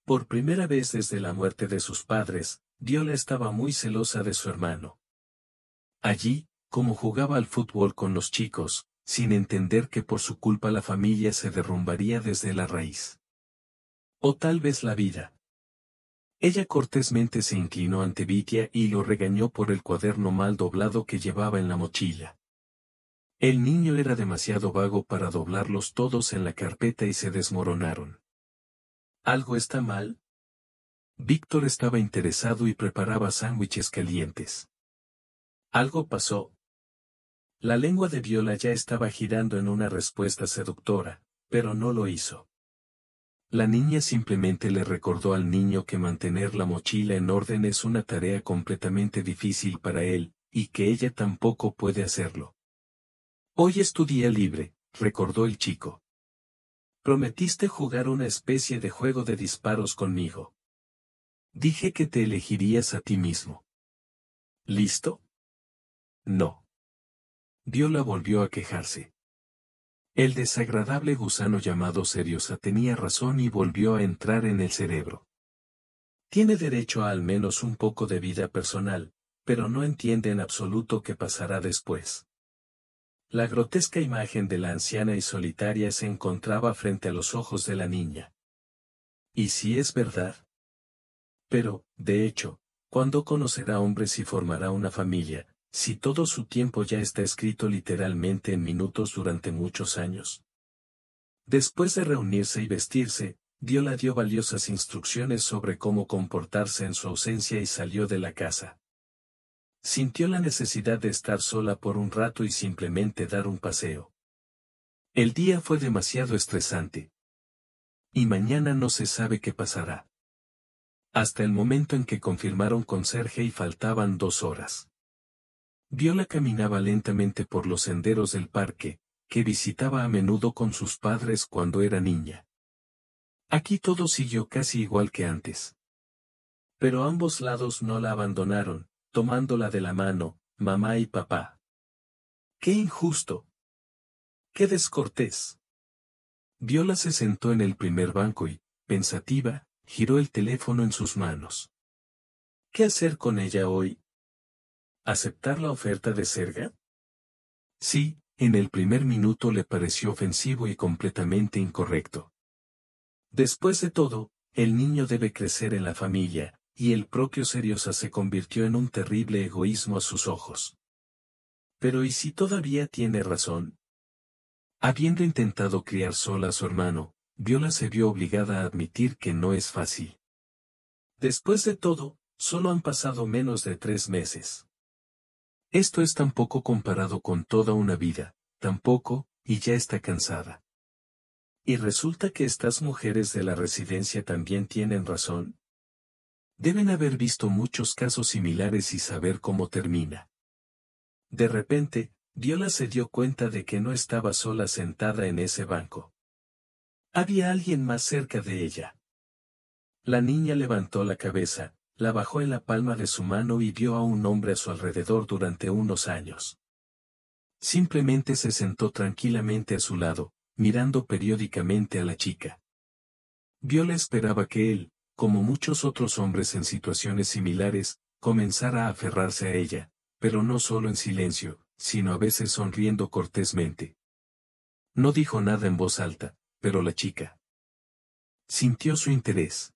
Por primera vez desde la muerte de sus padres, Viola estaba muy celosa de su hermano. Allí, como jugaba al fútbol con los chicos, sin entender que por su culpa la familia se derrumbaría desde la raíz. O tal vez la vida. Ella cortésmente se inclinó ante Vitia y lo regañó por el cuaderno mal doblado que llevaba en la mochila. El niño era demasiado vago para doblarlos todos en la carpeta y se desmoronaron. ¿Algo está mal? Víctor estaba interesado y preparaba sándwiches calientes. Algo pasó. La lengua de Viola ya estaba girando en una respuesta seductora, pero no lo hizo. La niña simplemente le recordó al niño que mantener la mochila en orden es una tarea completamente difícil para él, y que ella tampoco puede hacerlo. Hoy es tu día libre, recordó el chico. Prometiste jugar una especie de juego de disparos conmigo. Dije que te elegirías a ti mismo. ¿Listo? No. Viola volvió a quejarse. El desagradable gusano llamado Seriosa tenía razón y volvió a entrar en el cerebro. Tiene derecho a al menos un poco de vida personal, pero no entiende en absoluto qué pasará después. La grotesca imagen de la anciana y solitaria se encontraba frente a los ojos de la niña. ¿Y si es verdad? Pero, de hecho, ¿cuándo conocerá hombres y formará una familia, si todo su tiempo ya está escrito literalmente en minutos durante muchos años? Después de reunirse y vestirse, Viola dio valiosas instrucciones sobre cómo comportarse en su ausencia y salió de la casa. Sintió la necesidad de estar sola por un rato y simplemente dar un paseo. El día fue demasiado estresante. Y mañana no se sabe qué pasará. Hasta el momento en que confirmaron conserje y faltaban 2 horas. Viola caminaba lentamente por los senderos del parque, que visitaba a menudo con sus padres cuando era niña. Aquí todo siguió casi igual que antes. Pero ambos lados no la abandonaron, tomándola de la mano, mamá y papá. ¡Qué injusto! ¡Qué descortés! Viola se sentó en el primer banco y, pensativa, giró el teléfono en sus manos. ¿Qué hacer con ella hoy? ¿Aceptar la oferta de Serga? Sí, en el primer minuto le pareció ofensivo y completamente incorrecto. Después de todo, el niño debe crecer en la familia, y el propio Seriosa se convirtió en un terrible egoísmo a sus ojos. Pero ¿y si todavía tiene razón? Habiendo intentado criar sola a su hermano, Viola se vio obligada a admitir que no es fácil. Después de todo, solo han pasado menos de 3 meses. Esto es tan poco comparado con toda una vida, tan poco, y ya está cansada. Y resulta que estas mujeres de la residencia también tienen razón. Deben haber visto muchos casos similares y saber cómo termina. De repente, Viola se dio cuenta de que no estaba sola sentada en ese banco. Había alguien más cerca de ella. La niña levantó la cabeza, la bajó en la palma de su mano y vio a un hombre a su alrededor durante unos años. Simplemente se sentó tranquilamente a su lado, mirando periódicamente a la chica. Viola esperaba que él, como muchos otros hombres en situaciones similares, comenzara a aferrarse a ella, pero no solo en silencio, sino a veces sonriendo cortésmente. No dijo nada en voz alta, pero la chica sintió su interés.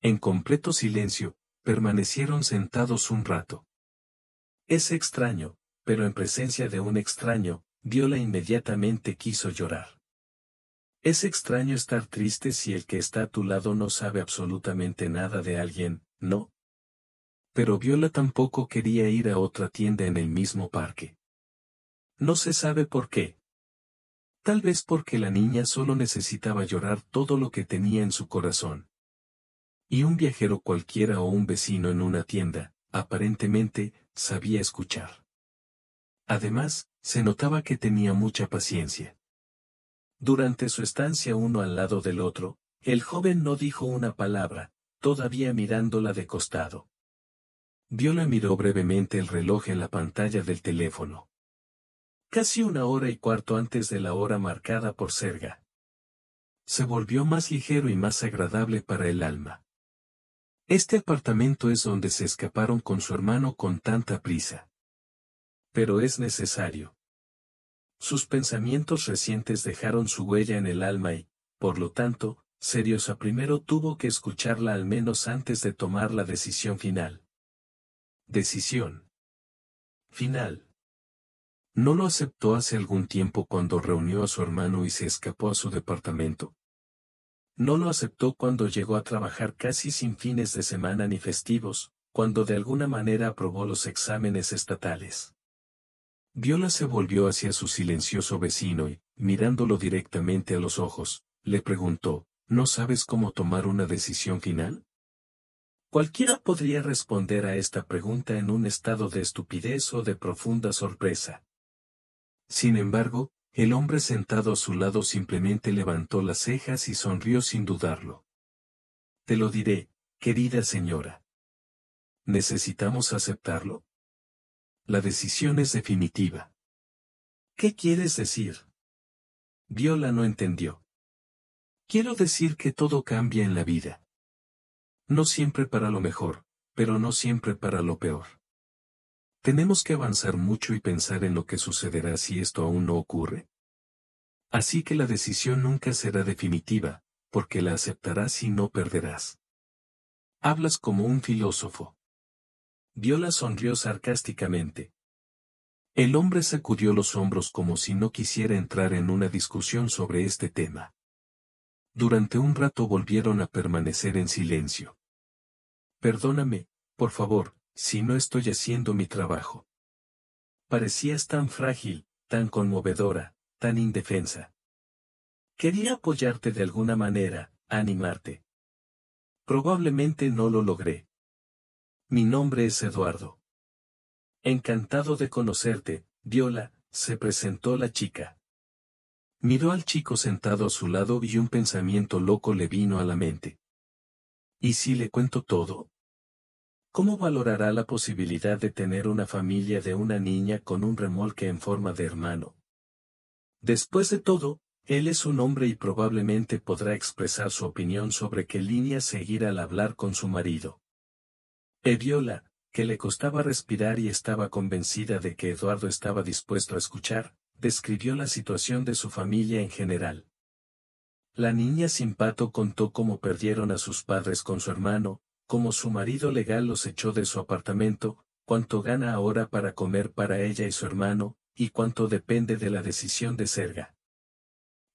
En completo silencio, permanecieron sentados un rato. Es extraño, pero en presencia de un extraño, Viola inmediatamente quiso llorar. Es extraño estar triste si el que está a tu lado no sabe absolutamente nada de alguien, ¿no? Pero Viola tampoco quería ir a otra tienda en el mismo parque. No se sabe por qué. Tal vez porque la niña solo necesitaba llorar todo lo que tenía en su corazón. Y un viajero cualquiera o un vecino en una tienda, aparentemente, sabía escuchar. Además, se notaba que tenía mucha paciencia. Durante su estancia uno al lado del otro, el joven no dijo una palabra, todavía mirándola de costado. Viola miró brevemente el reloj en la pantalla del teléfono. Casi 1 hora y cuarto antes de la hora marcada por Serga. Se volvió más ligero y más agradable para el alma. Este apartamento es donde se escaparon con su hermano con tanta prisa. Pero es necesario. Sus pensamientos recientes dejaron su huella en el alma y, por lo tanto, Seriosa primero tuvo que escucharla al menos antes de tomar la decisión final. Decisión final. ¿No lo aceptó hace algún tiempo cuando reunió a su hermano y se escapó a su departamento? No lo aceptó cuando llegó a trabajar casi sin fines de semana ni festivos, cuando de alguna manera aprobó los exámenes estatales. Viola se volvió hacia su silencioso vecino y, mirándolo directamente a los ojos, le preguntó, ¿no sabes cómo tomar una decisión final? Cualquiera podría responder a esta pregunta en un estado de estupidez o de profunda sorpresa. Sin embargo, el hombre sentado a su lado simplemente levantó las cejas y sonrió sin dudarlo. Te lo diré, querida señora. ¿Necesitamos aceptarlo? La decisión es definitiva. ¿Qué quieres decir? Viola no entendió. Quiero decir que todo cambia en la vida. No siempre para lo mejor, pero no siempre para lo peor. Tenemos que avanzar mucho y pensar en lo que sucederá si esto aún no ocurre. Así que la decisión nunca será definitiva, porque la aceptarás y no perderás. Hablas como un filósofo. Viola sonrió sarcásticamente. El hombre sacudió los hombros como si no quisiera entrar en una discusión sobre este tema. Durante un rato volvieron a permanecer en silencio. Perdóname, por favor, si no estoy haciendo mi trabajo. Parecías tan frágil, tan conmovedora, tan indefensa. Quería apoyarte de alguna manera, animarte. Probablemente no lo logré. Mi nombre es Eduardo. Encantado de conocerte, Viola, se presentó la chica. Miró al chico sentado a su lado y un pensamiento loco le vino a la mente. ¿Y si le cuento todo? ¿Cómo valorará la posibilidad de tener una familia de una niña con un remolque en forma de hermano? Después de todo, él es un hombre y probablemente podrá expresar su opinión sobre qué línea seguir al hablar con su marido. Viola, que le costaba respirar y estaba convencida de que Eduardo estaba dispuesto a escuchar, describió la situación de su familia en general. La niña sin pato contó cómo perdieron a sus padres con su hermano, cómo su marido legal los echó de su apartamento, cuánto gana ahora para comer para ella y su hermano, y cuánto depende de la decisión de Serga.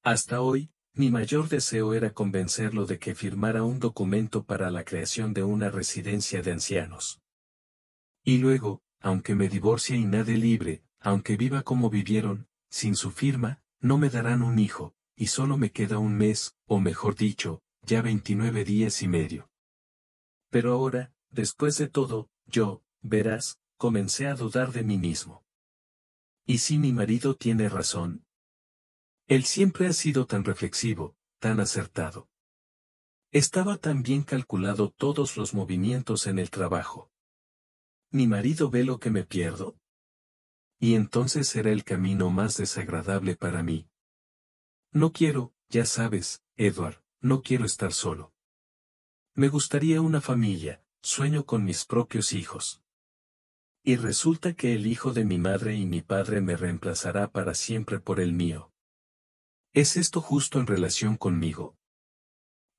Hasta hoy, mi mayor deseo era convencerlo de que firmara un documento para la creación de una residencia de ancianos. Y luego, aunque me divorcie y nade libre, aunque viva como vivieron, sin su firma, no me darán un hijo, y solo me queda un mes, o mejor dicho, ya 29 días y medio. Pero ahora, después de todo, yo, verás, comencé a dudar de mí mismo. ¿Y si mi marido tiene razón? Él siempre ha sido tan reflexivo, tan acertado. Estaba tan bien calculado todos los movimientos en el trabajo. ¿Mi marido ve lo que me pierdo? Y entonces será el camino más desagradable para mí. No quiero, ya sabes, Edward, no quiero estar solo. Me gustaría una familia, sueño con mis propios hijos. Y resulta que el hijo de mi madre y mi padre me reemplazará para siempre por el mío. ¿Es esto justo en relación conmigo?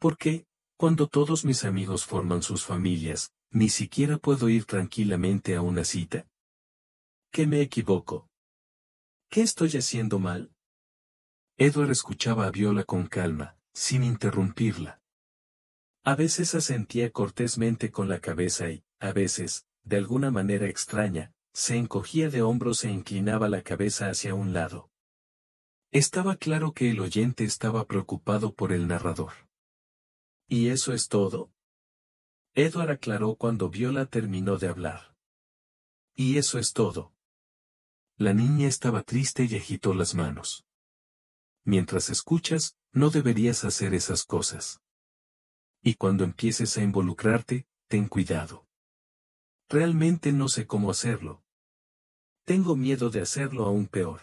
¿Por qué, cuando todos mis amigos forman sus familias, ni siquiera puedo ir tranquilamente a una cita? ¿Qué me equivoco? ¿Qué estoy haciendo mal? Edward escuchaba a Viola con calma, sin interrumpirla. A veces asentía cortésmente con la cabeza y, a veces, de alguna manera extraña, se encogía de hombros e inclinaba la cabeza hacia un lado. Estaba claro que el oyente estaba preocupado por el narrador. ¿Y eso es todo? Edward aclaró cuando Viola terminó de hablar. Y eso es todo. La niña estaba triste y agitó las manos. Mientras escuchas, no deberías hacer esas cosas. Y cuando empieces a involucrarte, ten cuidado. Realmente no sé cómo hacerlo. Tengo miedo de hacerlo aún peor.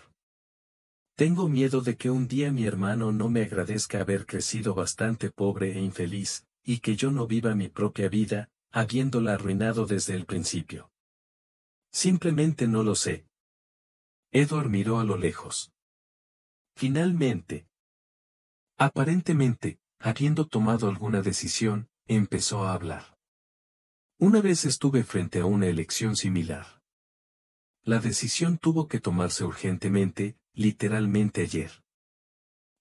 Tengo miedo de que un día mi hermano no me agradezca haber crecido bastante pobre e infeliz, y que yo no viva mi propia vida, habiéndola arruinado desde el principio. Simplemente no lo sé. Edward miró a lo lejos. Finalmente. Aparentemente, habiendo tomado alguna decisión, empezó a hablar. Una vez estuve frente a una elección similar. La decisión tuvo que tomarse urgentemente, literalmente ayer.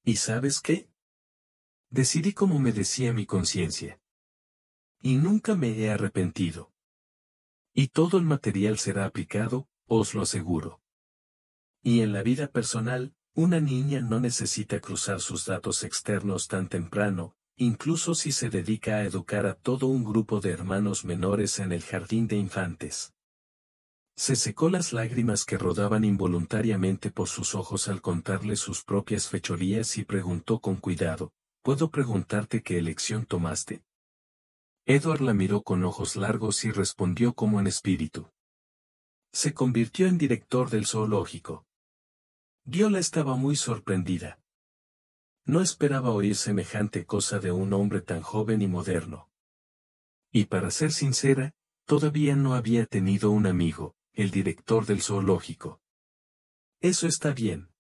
¿Y sabes qué? Decidí como me decía mi conciencia. Y nunca me he arrepentido. Y todo el material será aplicado, os lo aseguro. Y en la vida personal, una niña no necesita cruzar sus datos externos tan temprano, incluso si se dedica a educar a todo un grupo de hermanos menores en el jardín de infantes. Se secó las lágrimas que rodaban involuntariamente por sus ojos al contarle sus propias fechorías y preguntó con cuidado, ¿puedo preguntarte qué elección tomaste? Edward la miró con ojos largos y respondió como en espíritu. Se convirtió en director del zoológico. Viola estaba muy sorprendida. No esperaba oír semejante cosa de un hombre tan joven y moderno. Y para ser sincera, todavía no había tenido un amigo, el director del zoológico. Eso está bien.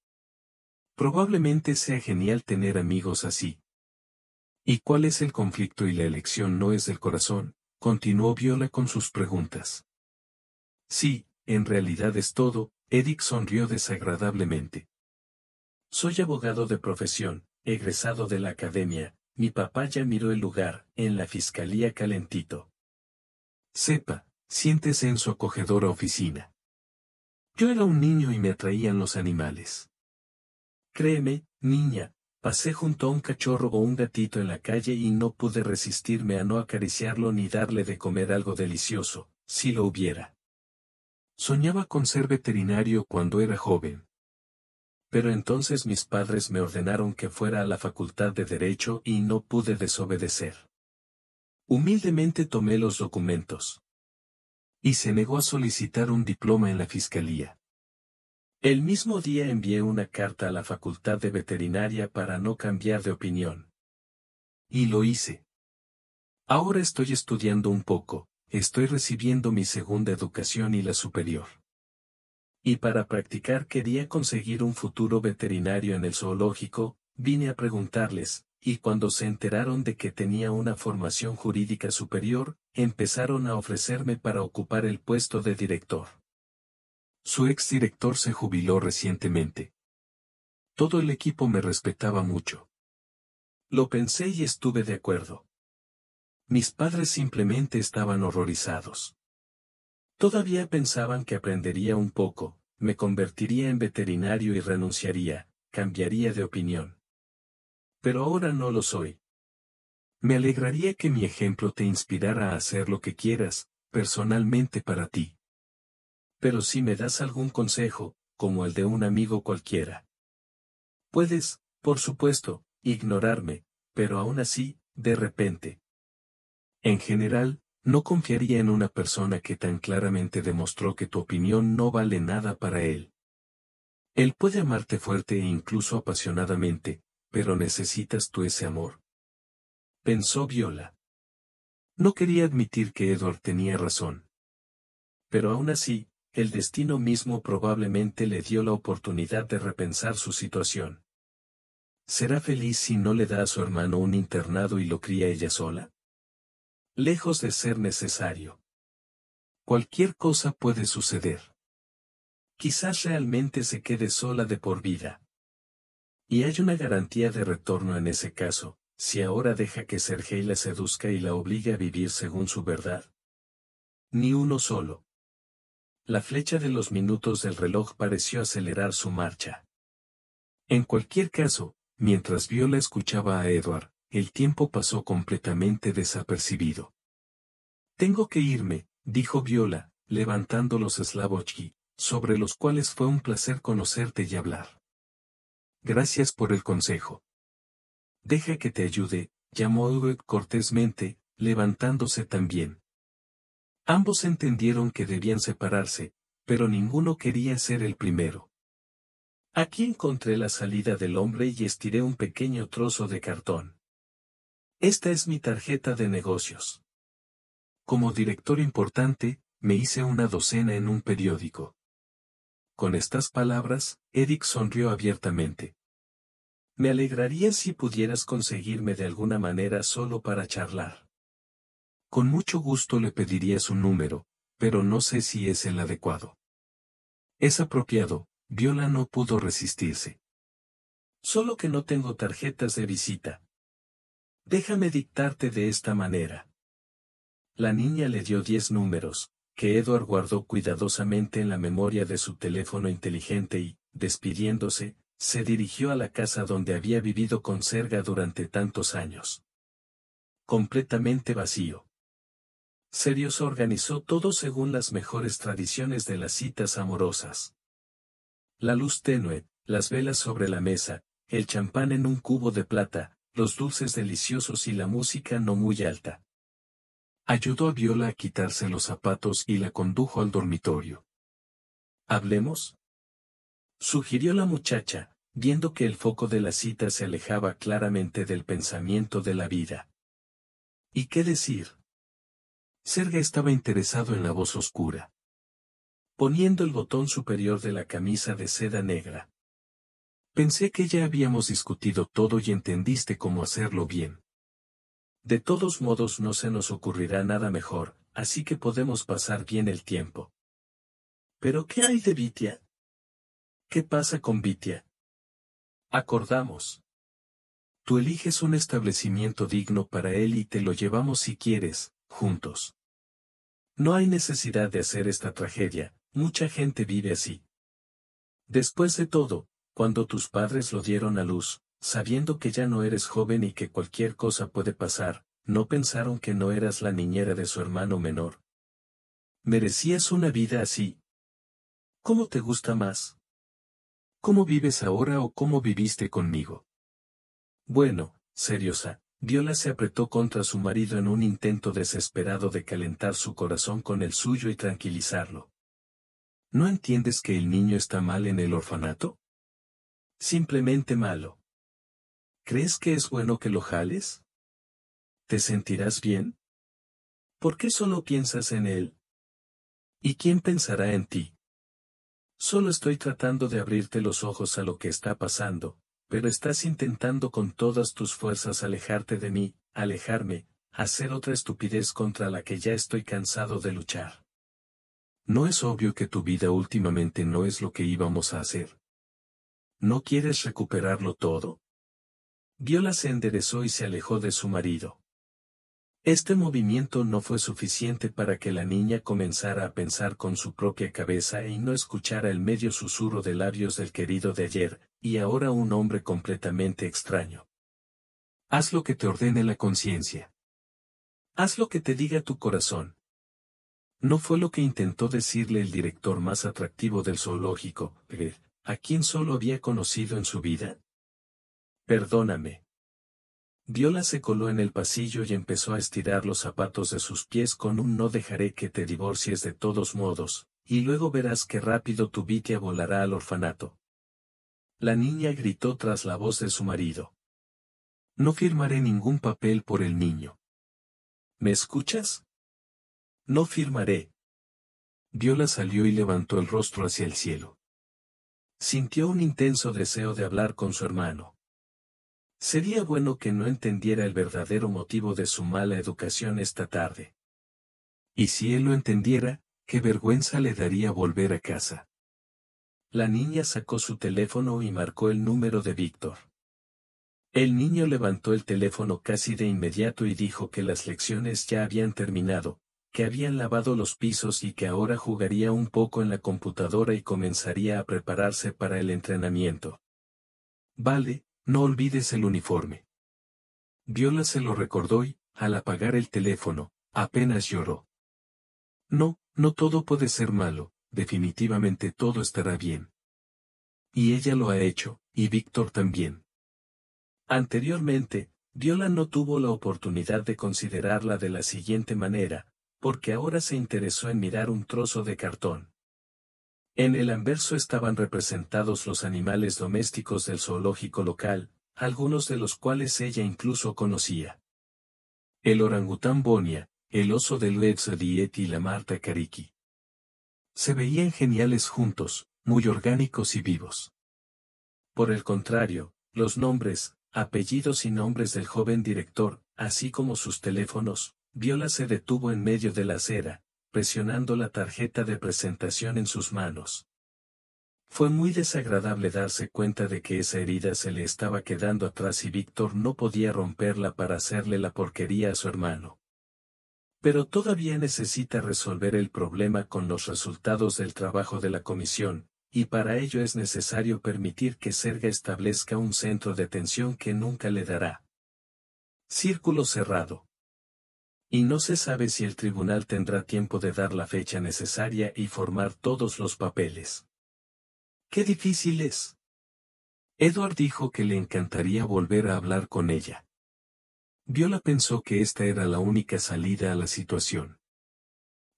Probablemente sea genial tener amigos así. ¿Y cuál es el conflicto y la elección no es del corazón? Continuó Viola con sus preguntas. Sí, en realidad es todo, Eric sonrió desagradablemente. Soy abogado de profesión, egresado de la academia, mi papá ya miró el lugar, en la fiscalía calentito. Sepa, siéntese en su acogedora oficina. Yo era un niño y me atraían los animales. Créeme, niña, pasé junto a un cachorro o un gatito en la calle y no pude resistirme a no acariciarlo ni darle de comer algo delicioso, si lo hubiera. Soñaba con ser veterinario cuando era joven. Pero entonces mis padres me ordenaron que fuera a la Facultad de Derecho y no pude desobedecer. Humildemente tomé los documentos. Y se negó a solicitar un diploma en la fiscalía. El mismo día envié una carta a la Facultad de Veterinaria para no cambiar de opinión. Y lo hice. Ahora estoy estudiando un poco, estoy recibiendo mi segunda educación y la superior. Y para practicar quería conseguir un futuro veterinario en el zoológico, vine a preguntarles, y cuando se enteraron de que tenía una formación jurídica superior, empezaron a ofrecerme para ocupar el puesto de director. Su exdirector se jubiló recientemente. Todo el equipo me respetaba mucho. Lo pensé y estuve de acuerdo. Mis padres simplemente estaban horrorizados. Todavía pensaban que aprendería un poco, me convertiría en veterinario y renunciaría, cambiaría de opinión. Pero ahora no lo soy. Me alegraría que mi ejemplo te inspirara a hacer lo que quieras, personalmente para ti. Pero si me das algún consejo, como el de un amigo cualquiera. Puedes, por supuesto, ignorarme, pero aún así, de repente. En general, no confiaría en una persona que tan claramente demostró que tu opinión no vale nada para él. Él puede amarte fuerte e incluso apasionadamente, pero necesitas tú ese amor. Pensó Viola. No quería admitir que Edward tenía razón. Pero aún así, el destino mismo probablemente le dio la oportunidad de repensar su situación. ¿Será feliz si no le da a su hermano un internado y lo cría ella sola? Lejos de ser necesario. Cualquier cosa puede suceder. Quizás realmente se quede sola de por vida. Y hay una garantía de retorno en ese caso, si ahora deja que Sergei la seduzca y la obligue a vivir según su verdad. Ni uno solo. La flecha de los minutos del reloj pareció acelerar su marcha. En cualquier caso, mientras Viola escuchaba a Edward, el tiempo pasó completamente desapercibido. Tengo que irme, dijo Viola, levantando los Slavovsky, sobre los cuales fue un placer conocerte y hablar. Gracias por el consejo. Deja que te ayude, llamó Edward cortésmente, levantándose también. Ambos entendieron que debían separarse, pero ninguno quería ser el primero. Aquí encontré la salida del hombre y estiré un pequeño trozo de cartón. Esta es mi tarjeta de negocios. Como director importante, me hice una docena en un periódico. Con estas palabras, Eric sonrió abiertamente. Me alegraría si pudieras conseguirme de alguna manera solo para charlar. Con mucho gusto le pediría su número, pero no sé si es el adecuado. Es apropiado, Viola no pudo resistirse. Solo que no tengo tarjetas de visita. Déjame dictarte de esta manera. La niña le dio 10 números, que Edward guardó cuidadosamente en la memoria de su teléfono inteligente y, despidiéndose, se dirigió a la casa donde había vivido con Serga durante tantos años. Completamente vacío. Serios organizó todo según las mejores tradiciones de las citas amorosas. La luz tenue, las velas sobre la mesa, el champán en un cubo de plata, los dulces deliciosos y la música no muy alta. Ayudó a Viola a quitarse los zapatos y la condujo al dormitorio. ¿Hablemos?, sugirió la muchacha, viendo que el foco de la cita se alejaba claramente del pensamiento de la vida. ¿Y qué decir? Serge estaba interesado en la voz oscura, poniendo el botón superior de la camisa de seda negra. Pensé que ya habíamos discutido todo y entendiste cómo hacerlo bien. De todos modos no se nos ocurrirá nada mejor, así que podemos pasar bien el tiempo. ¿Pero qué hay de Vitia? ¿Qué pasa con Vitia? Acordamos. Tú eliges un establecimiento digno para él y te lo llevamos si quieres, juntos. No hay necesidad de hacer esta tragedia, mucha gente vive así. Después de todo, cuando tus padres lo dieron a luz, sabiendo que ya no eres joven y que cualquier cosa puede pasar, ¿no pensaron que no eras la niñera de su hermano menor? ¿Merecías una vida así? ¿Cómo te gusta más? ¿Cómo vives ahora o cómo viviste conmigo? Bueno, seriosa, Viola se apretó contra su marido en un intento desesperado de calentar su corazón con el suyo y tranquilizarlo. ¿No entiendes que el niño está mal en el orfanato? Simplemente malo. ¿Crees que es bueno que lo jales? ¿Te sentirás bien? ¿Por qué solo piensas en él? ¿Y quién pensará en ti? Solo estoy tratando de abrirte los ojos a lo que está pasando, pero estás intentando con todas tus fuerzas alejarte de mí, alejarme, hacer otra estupidez contra la que ya estoy cansado de luchar. ¿No es obvio que tu vida últimamente no es lo que íbamos a hacer? ¿No quieres recuperarlo todo? Viola se enderezó y se alejó de su marido. Este movimiento no fue suficiente para que la niña comenzara a pensar con su propia cabeza y no escuchara el medio susurro de labios del querido de ayer, y ahora un hombre completamente extraño. Haz lo que te ordene la conciencia. Haz lo que te diga tu corazón. ¿No fue lo que intentó decirle el director más atractivo del zoológico, a quien solo había conocido en su vida? Perdóname. Viola se coló en el pasillo y empezó a estirar los zapatos de sus pies con un no dejaré que te divorcies de todos modos, y luego verás qué rápido tu Vitia volará al orfanato. La niña gritó tras la voz de su marido. No firmaré ningún papel por el niño. ¿Me escuchas? No firmaré. Viola salió y levantó el rostro hacia el cielo. Sintió un intenso deseo de hablar con su hermano. Sería bueno que no entendiera el verdadero motivo de su mala educación esta tarde. Y si él lo entendiera, qué vergüenza le daría volver a casa. La niña sacó su teléfono y marcó el número de Víctor. El niño levantó el teléfono casi de inmediato y dijo que las lecciones ya habían terminado, que habían lavado los pisos y que ahora jugaría un poco en la computadora y comenzaría a prepararse para el entrenamiento. Vale, no olvides el uniforme. Viola se lo recordó y, al apagar el teléfono, apenas lloró. No, no todo puede ser malo, definitivamente todo estará bien. Y ella lo ha hecho, y Víctor también. Anteriormente, Viola no tuvo la oportunidad de considerarla de la siguiente manera, porque ahora se interesó en mirar un trozo de cartón. En el anverso estaban representados los animales domésticos del zoológico local, algunos de los cuales ella incluso conocía. El orangután Bonia, el oso del Diet y la marta Kariki. Se veían geniales juntos, muy orgánicos y vivos. Por el contrario, los nombres, apellidos y nombres del joven director, así como sus teléfonos, Viola se detuvo en medio de la acera, presionando la tarjeta de presentación en sus manos. Fue muy desagradable darse cuenta de que esa herida se le estaba quedando atrás y Víctor no podía romperla para hacerle la porquería a su hermano. Pero todavía necesita resolver el problema con los resultados del trabajo de la comisión, y para ello es necesario permitir que Serga establezca un centro de atención que nunca le dará. Círculo cerrado. Y no se sabe si el tribunal tendrá tiempo de dar la fecha necesaria y formar todos los papeles. ¡Qué difícil es! Edward dijo que le encantaría volver a hablar con ella. Viola pensó que esta era la única salida a la situación.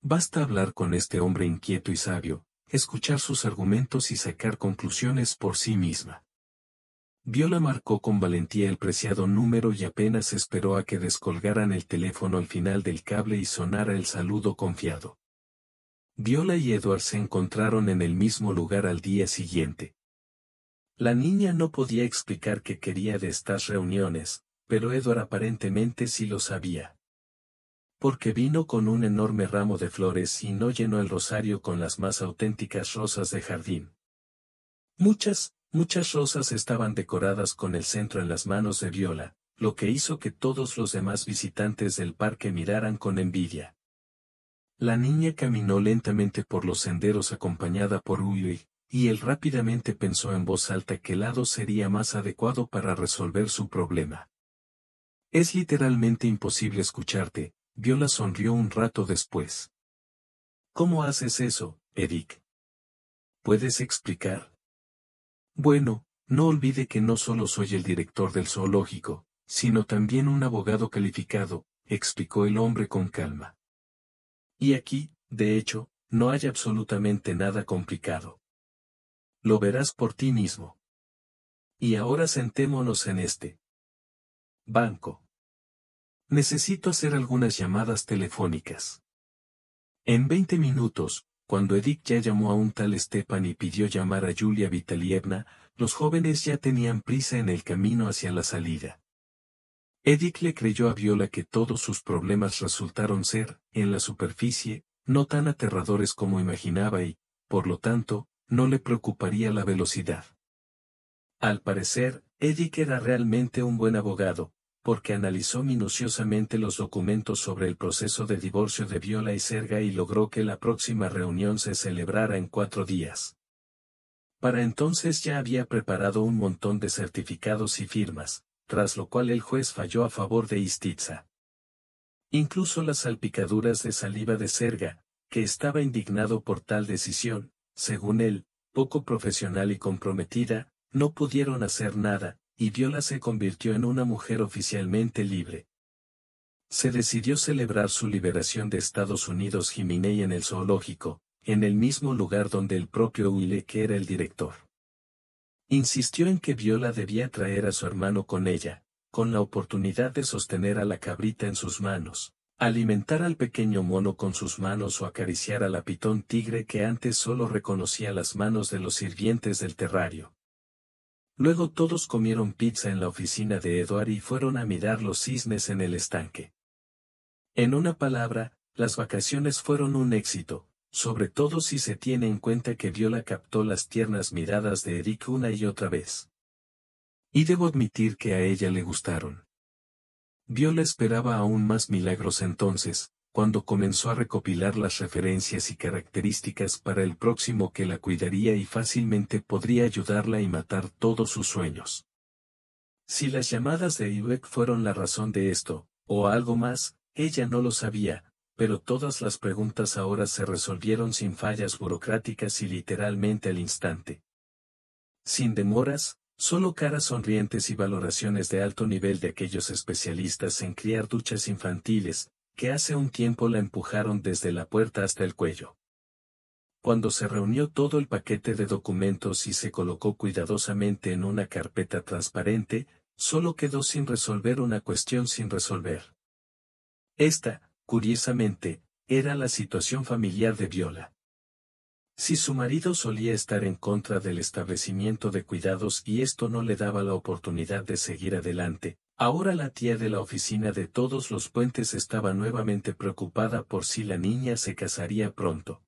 Basta hablar con este hombre inquieto y sabio, escuchar sus argumentos y sacar conclusiones por sí misma. Viola marcó con valentía el preciado número y apenas esperó a que descolgaran el teléfono al final del cable y sonara el saludo confiado. Viola y Edward se encontraron en el mismo lugar al día siguiente. La niña no podía explicar qué quería de estas reuniones, pero Edward aparentemente sí lo sabía. Porque vino con un enorme ramo de flores y no llenó el rosario con las más auténticas rosas de jardín. Muchas rosas estaban decoradas con el centro en las manos de Viola, lo que hizo que todos los demás visitantes del parque miraran con envidia. La niña caminó lentamente por los senderos acompañada por Ulrich, y él rápidamente pensó en voz alta qué lado sería más adecuado para resolver su problema. Es literalmente imposible escucharte, Viola sonrió un rato después. ¿Cómo haces eso, Eric? ¿Puedes explicar? Bueno, no olvide que no solo soy el director del zoológico, sino también un abogado calificado, explicó el hombre con calma. Y aquí, de hecho, no hay absolutamente nada complicado. Lo verás por ti mismo. Y ahora sentémonos en este banco. Necesito hacer algunas llamadas telefónicas. En 20 minutos, cuando Edith ya llamó a un tal Stepan y pidió llamar a Yulia Vitalievna, los jóvenes ya tenían prisa en el camino hacia la salida. Edith le creyó a Viola que todos sus problemas resultaron ser, en la superficie, no tan aterradores como imaginaba y, por lo tanto, no le preocuparía la velocidad. Al parecer, Edith era realmente un buen abogado, porque analizó minuciosamente los documentos sobre el proceso de divorcio de Viola y Serga y logró que la próxima reunión se celebrara en 4 días. Para entonces ya había preparado un montón de certificados y firmas, tras lo cual el juez falló a favor de Istitza. Incluso las salpicaduras de saliva de Serga, que estaba indignado por tal decisión, según él, poco profesional y comprometida, no pudieron hacer nada, y Viola se convirtió en una mujer oficialmente libre. Se decidió celebrar su liberación de Estados Unidos Jiminy en el zoológico, en el mismo lugar donde el propio Ulrich era el director. Insistió en que Viola debía traer a su hermano con ella, con la oportunidad de sostener a la cabrita en sus manos, alimentar al pequeño mono con sus manos o acariciar al pitón tigre que antes solo reconocía las manos de los sirvientes del terrario. Luego todos comieron pizza en la oficina de Edward y fueron a mirar los cisnes en el estanque. En una palabra, las vacaciones fueron un éxito, sobre todo si se tiene en cuenta que Viola captó las tiernas miradas de Eric una y otra vez. Y debo admitir que a ella le gustaron. Viola esperaba aún más milagros entonces, cuando comenzó a recopilar las referencias y características para el próximo que la cuidaría y fácilmente podría ayudarla y matar todos sus sueños. Si las llamadas de Iwek fueron la razón de esto, o algo más, ella no lo sabía, pero todas las preguntas ahora se resolvieron sin fallas burocráticas y literalmente al instante. Sin demoras, solo caras sonrientes y valoraciones de alto nivel de aquellos especialistas en criar duchas infantiles, que hace un tiempo la empujaron desde la puerta hasta el cuello. Cuando se reunió todo el paquete de documentos y se colocó cuidadosamente en una carpeta transparente, solo quedó sin resolver una cuestión sin resolver. Esta, curiosamente, era la situación familiar de Viola. Si su marido solía estar en contra del establecimiento de cuidados y esto no le daba la oportunidad de seguir adelante, ahora la tía de la oficina de todos los puentes estaba nuevamente preocupada por si la niña se casaría pronto.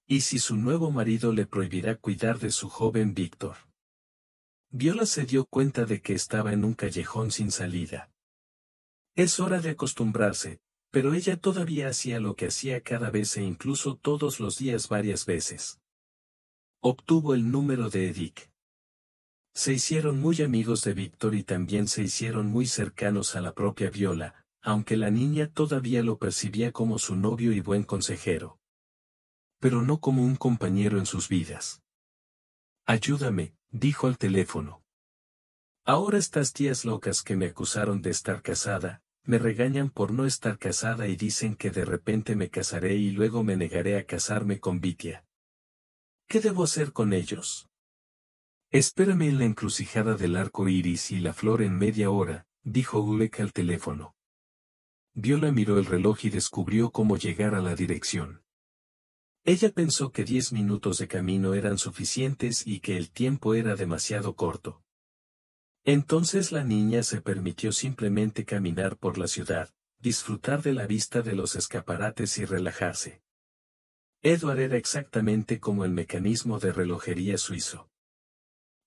Y si su nuevo marido le prohibirá cuidar de su joven Víctor. Viola se dio cuenta de que estaba en un callejón sin salida. Es hora de acostumbrarse, pero ella todavía hacía lo que hacía cada vez e incluso todos los días varias veces. Obtuvo el número de Edic. Se hicieron muy amigos de Víctor y también se hicieron muy cercanos a la propia Viola, aunque la niña todavía lo percibía como su novio y buen consejero. Pero no como un compañero en sus vidas. Ayúdame, dijo al teléfono. Ahora estas tías locas que me acusaron de estar casada, me regañan por no estar casada y dicen que de repente me casaré y luego me negaré a casarme con Vitia. ¿Qué debo hacer con ellos? Espérame en la encrucijada del arco iris y la flor en media hora, dijo Ulek al teléfono. Viola miró el reloj y descubrió cómo llegar a la dirección. Ella pensó que 10 minutos de camino eran suficientes y que el tiempo era demasiado corto. Entonces la niña se permitió simplemente caminar por la ciudad, disfrutar de la vista de los escaparates y relajarse. Edward era exactamente como el mecanismo de relojería suizo.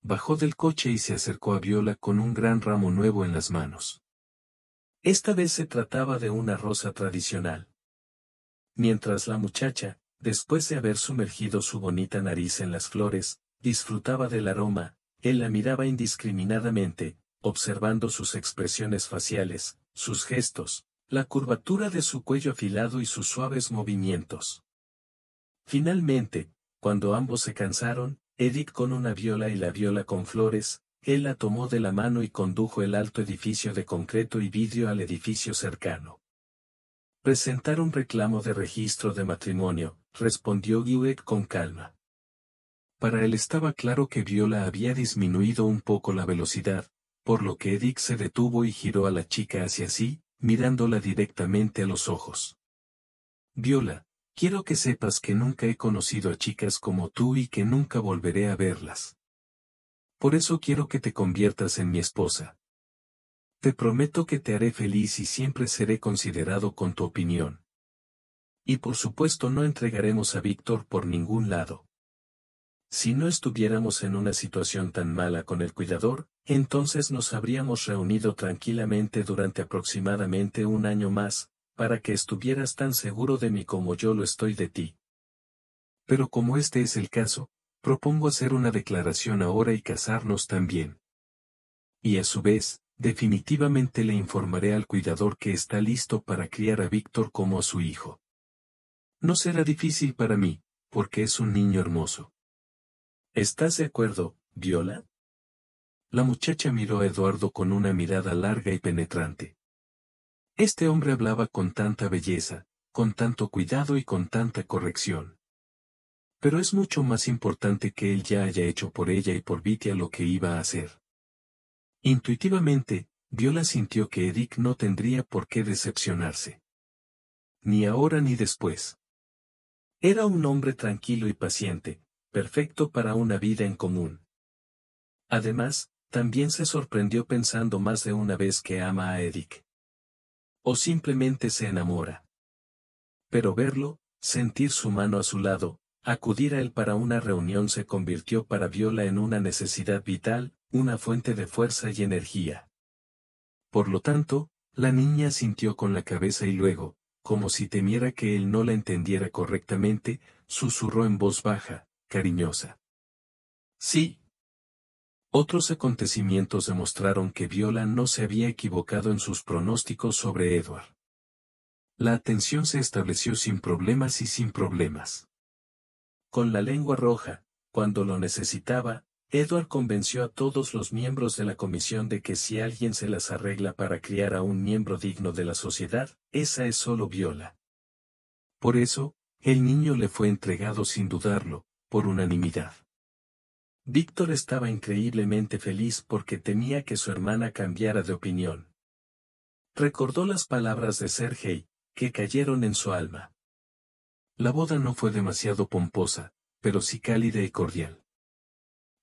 Bajó del coche y se acercó a Viola con un gran ramo nuevo en las manos. Esta vez se trataba de una rosa tradicional. Mientras la muchacha, después de haber sumergido su bonita nariz en las flores, disfrutaba del aroma, él la miraba indiscriminadamente, observando sus expresiones faciales, sus gestos, la curvatura de su cuello afilado y sus suaves movimientos. Finalmente, cuando ambos se cansaron, Edith con una viola y la viola con flores, él la tomó de la mano y condujo el alto edificio de concreto y vidrio al edificio cercano. Presentar un reclamo de registro de matrimonio, respondió Guiuec con calma. Para él estaba claro que Viola había disminuido un poco la velocidad, por lo que Edith se detuvo y giró a la chica hacia sí, mirándola directamente a los ojos. Viola, quiero que sepas que nunca he conocido a chicas como tú y que nunca volveré a verlas. Por eso quiero que te conviertas en mi esposa. Te prometo que te haré feliz y siempre seré considerado con tu opinión. Y por supuesto no entregaremos a Víctor por ningún lado. Si no estuviéramos en una situación tan mala con el cuidador, entonces nos habríamos reunido tranquilamente durante aproximadamente un año más, para que estuvieras tan seguro de mí como yo lo estoy de ti. Pero como este es el caso, propongo hacer una declaración ahora y casarnos también. Y a su vez, definitivamente le informaré al cuidador que está listo para criar a Víctor como a su hijo. No será difícil para mí, porque es un niño hermoso. ¿Estás de acuerdo, Viola? La muchacha miró a Eduardo con una mirada larga y penetrante. Este hombre hablaba con tanta belleza, con tanto cuidado y con tanta corrección. Pero es mucho más importante que él ya haya hecho por ella y por Vitia lo que iba a hacer. Intuitivamente, Viola sintió que Edith no tendría por qué decepcionarse. Ni ahora ni después. Era un hombre tranquilo y paciente, perfecto para una vida en común. Además, también se sorprendió pensando más de una vez que ama a Edith. O simplemente se enamora. Pero verlo, sentir su mano a su lado, acudir a él para una reunión se convirtió para Viola en una necesidad vital, una fuente de fuerza y energía. Por lo tanto, la niña sintió con la cabeza y luego, como si temiera que él no la entendiera correctamente, susurró en voz baja, cariñosa. Sí. Otros acontecimientos demostraron que Viola no se había equivocado en sus pronósticos sobre Edward. La atención se estableció sin problemas y sin problemas. Con la lengua roja, cuando lo necesitaba, Edward convenció a todos los miembros de la comisión de que si alguien se las arregla para criar a un miembro digno de la sociedad, esa es solo Viola. Por eso, el niño le fue entregado sin dudarlo, por unanimidad. Víctor estaba increíblemente feliz porque temía que su hermana cambiara de opinión. Recordó las palabras de Sergei, que cayeron en su alma. La boda no fue demasiado pomposa, pero sí cálida y cordial.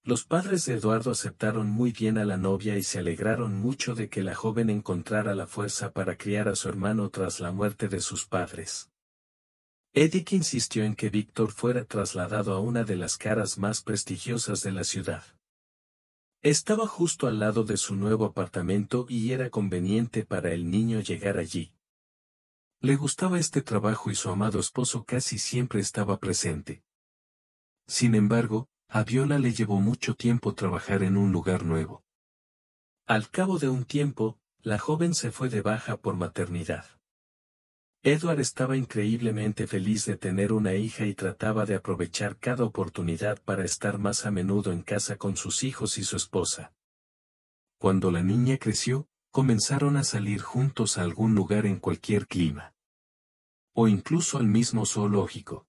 Los padres de Eduardo aceptaron muy bien a la novia y se alegraron mucho de que la joven encontrara la fuerza para criar a su hermano tras la muerte de sus padres. Edith insistió en que Víctor fuera trasladado a una de las caras más prestigiosas de la ciudad. Estaba justo al lado de su nuevo apartamento y era conveniente para el niño llegar allí. Le gustaba este trabajo y su amado esposo casi siempre estaba presente. Sin embargo, a Viola le llevó mucho tiempo trabajar en un lugar nuevo. Al cabo de un tiempo, la joven se fue de baja por maternidad. Edward estaba increíblemente feliz de tener una hija y trataba de aprovechar cada oportunidad para estar más a menudo en casa con sus hijos y su esposa. Cuando la niña creció, comenzaron a salir juntos a algún lugar en cualquier clima. O incluso al mismo zoológico.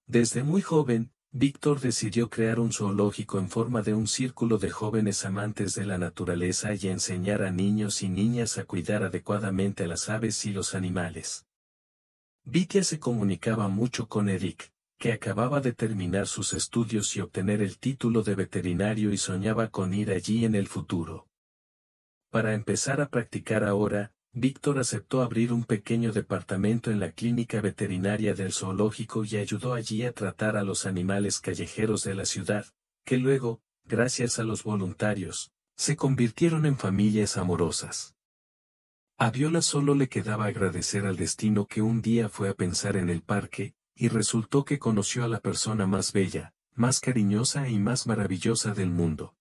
Desde muy joven, Víctor decidió crear un zoológico en forma de un círculo de jóvenes amantes de la naturaleza y enseñar a niños y niñas a cuidar adecuadamente a las aves y los animales. Vitia se comunicaba mucho con Eric, que acababa de terminar sus estudios y obtener el título de veterinario y soñaba con ir allí en el futuro. Para empezar a practicar ahora, Víctor aceptó abrir un pequeño departamento en la clínica veterinaria del zoológico y ayudó allí a tratar a los animales callejeros de la ciudad, que luego, gracias a los voluntarios, se convirtieron en familias amorosas. A Viola solo le quedaba agradecer al destino que un día fue a pensar en el parque, y resultó que conoció a la persona más bella, más cariñosa y más maravillosa del mundo.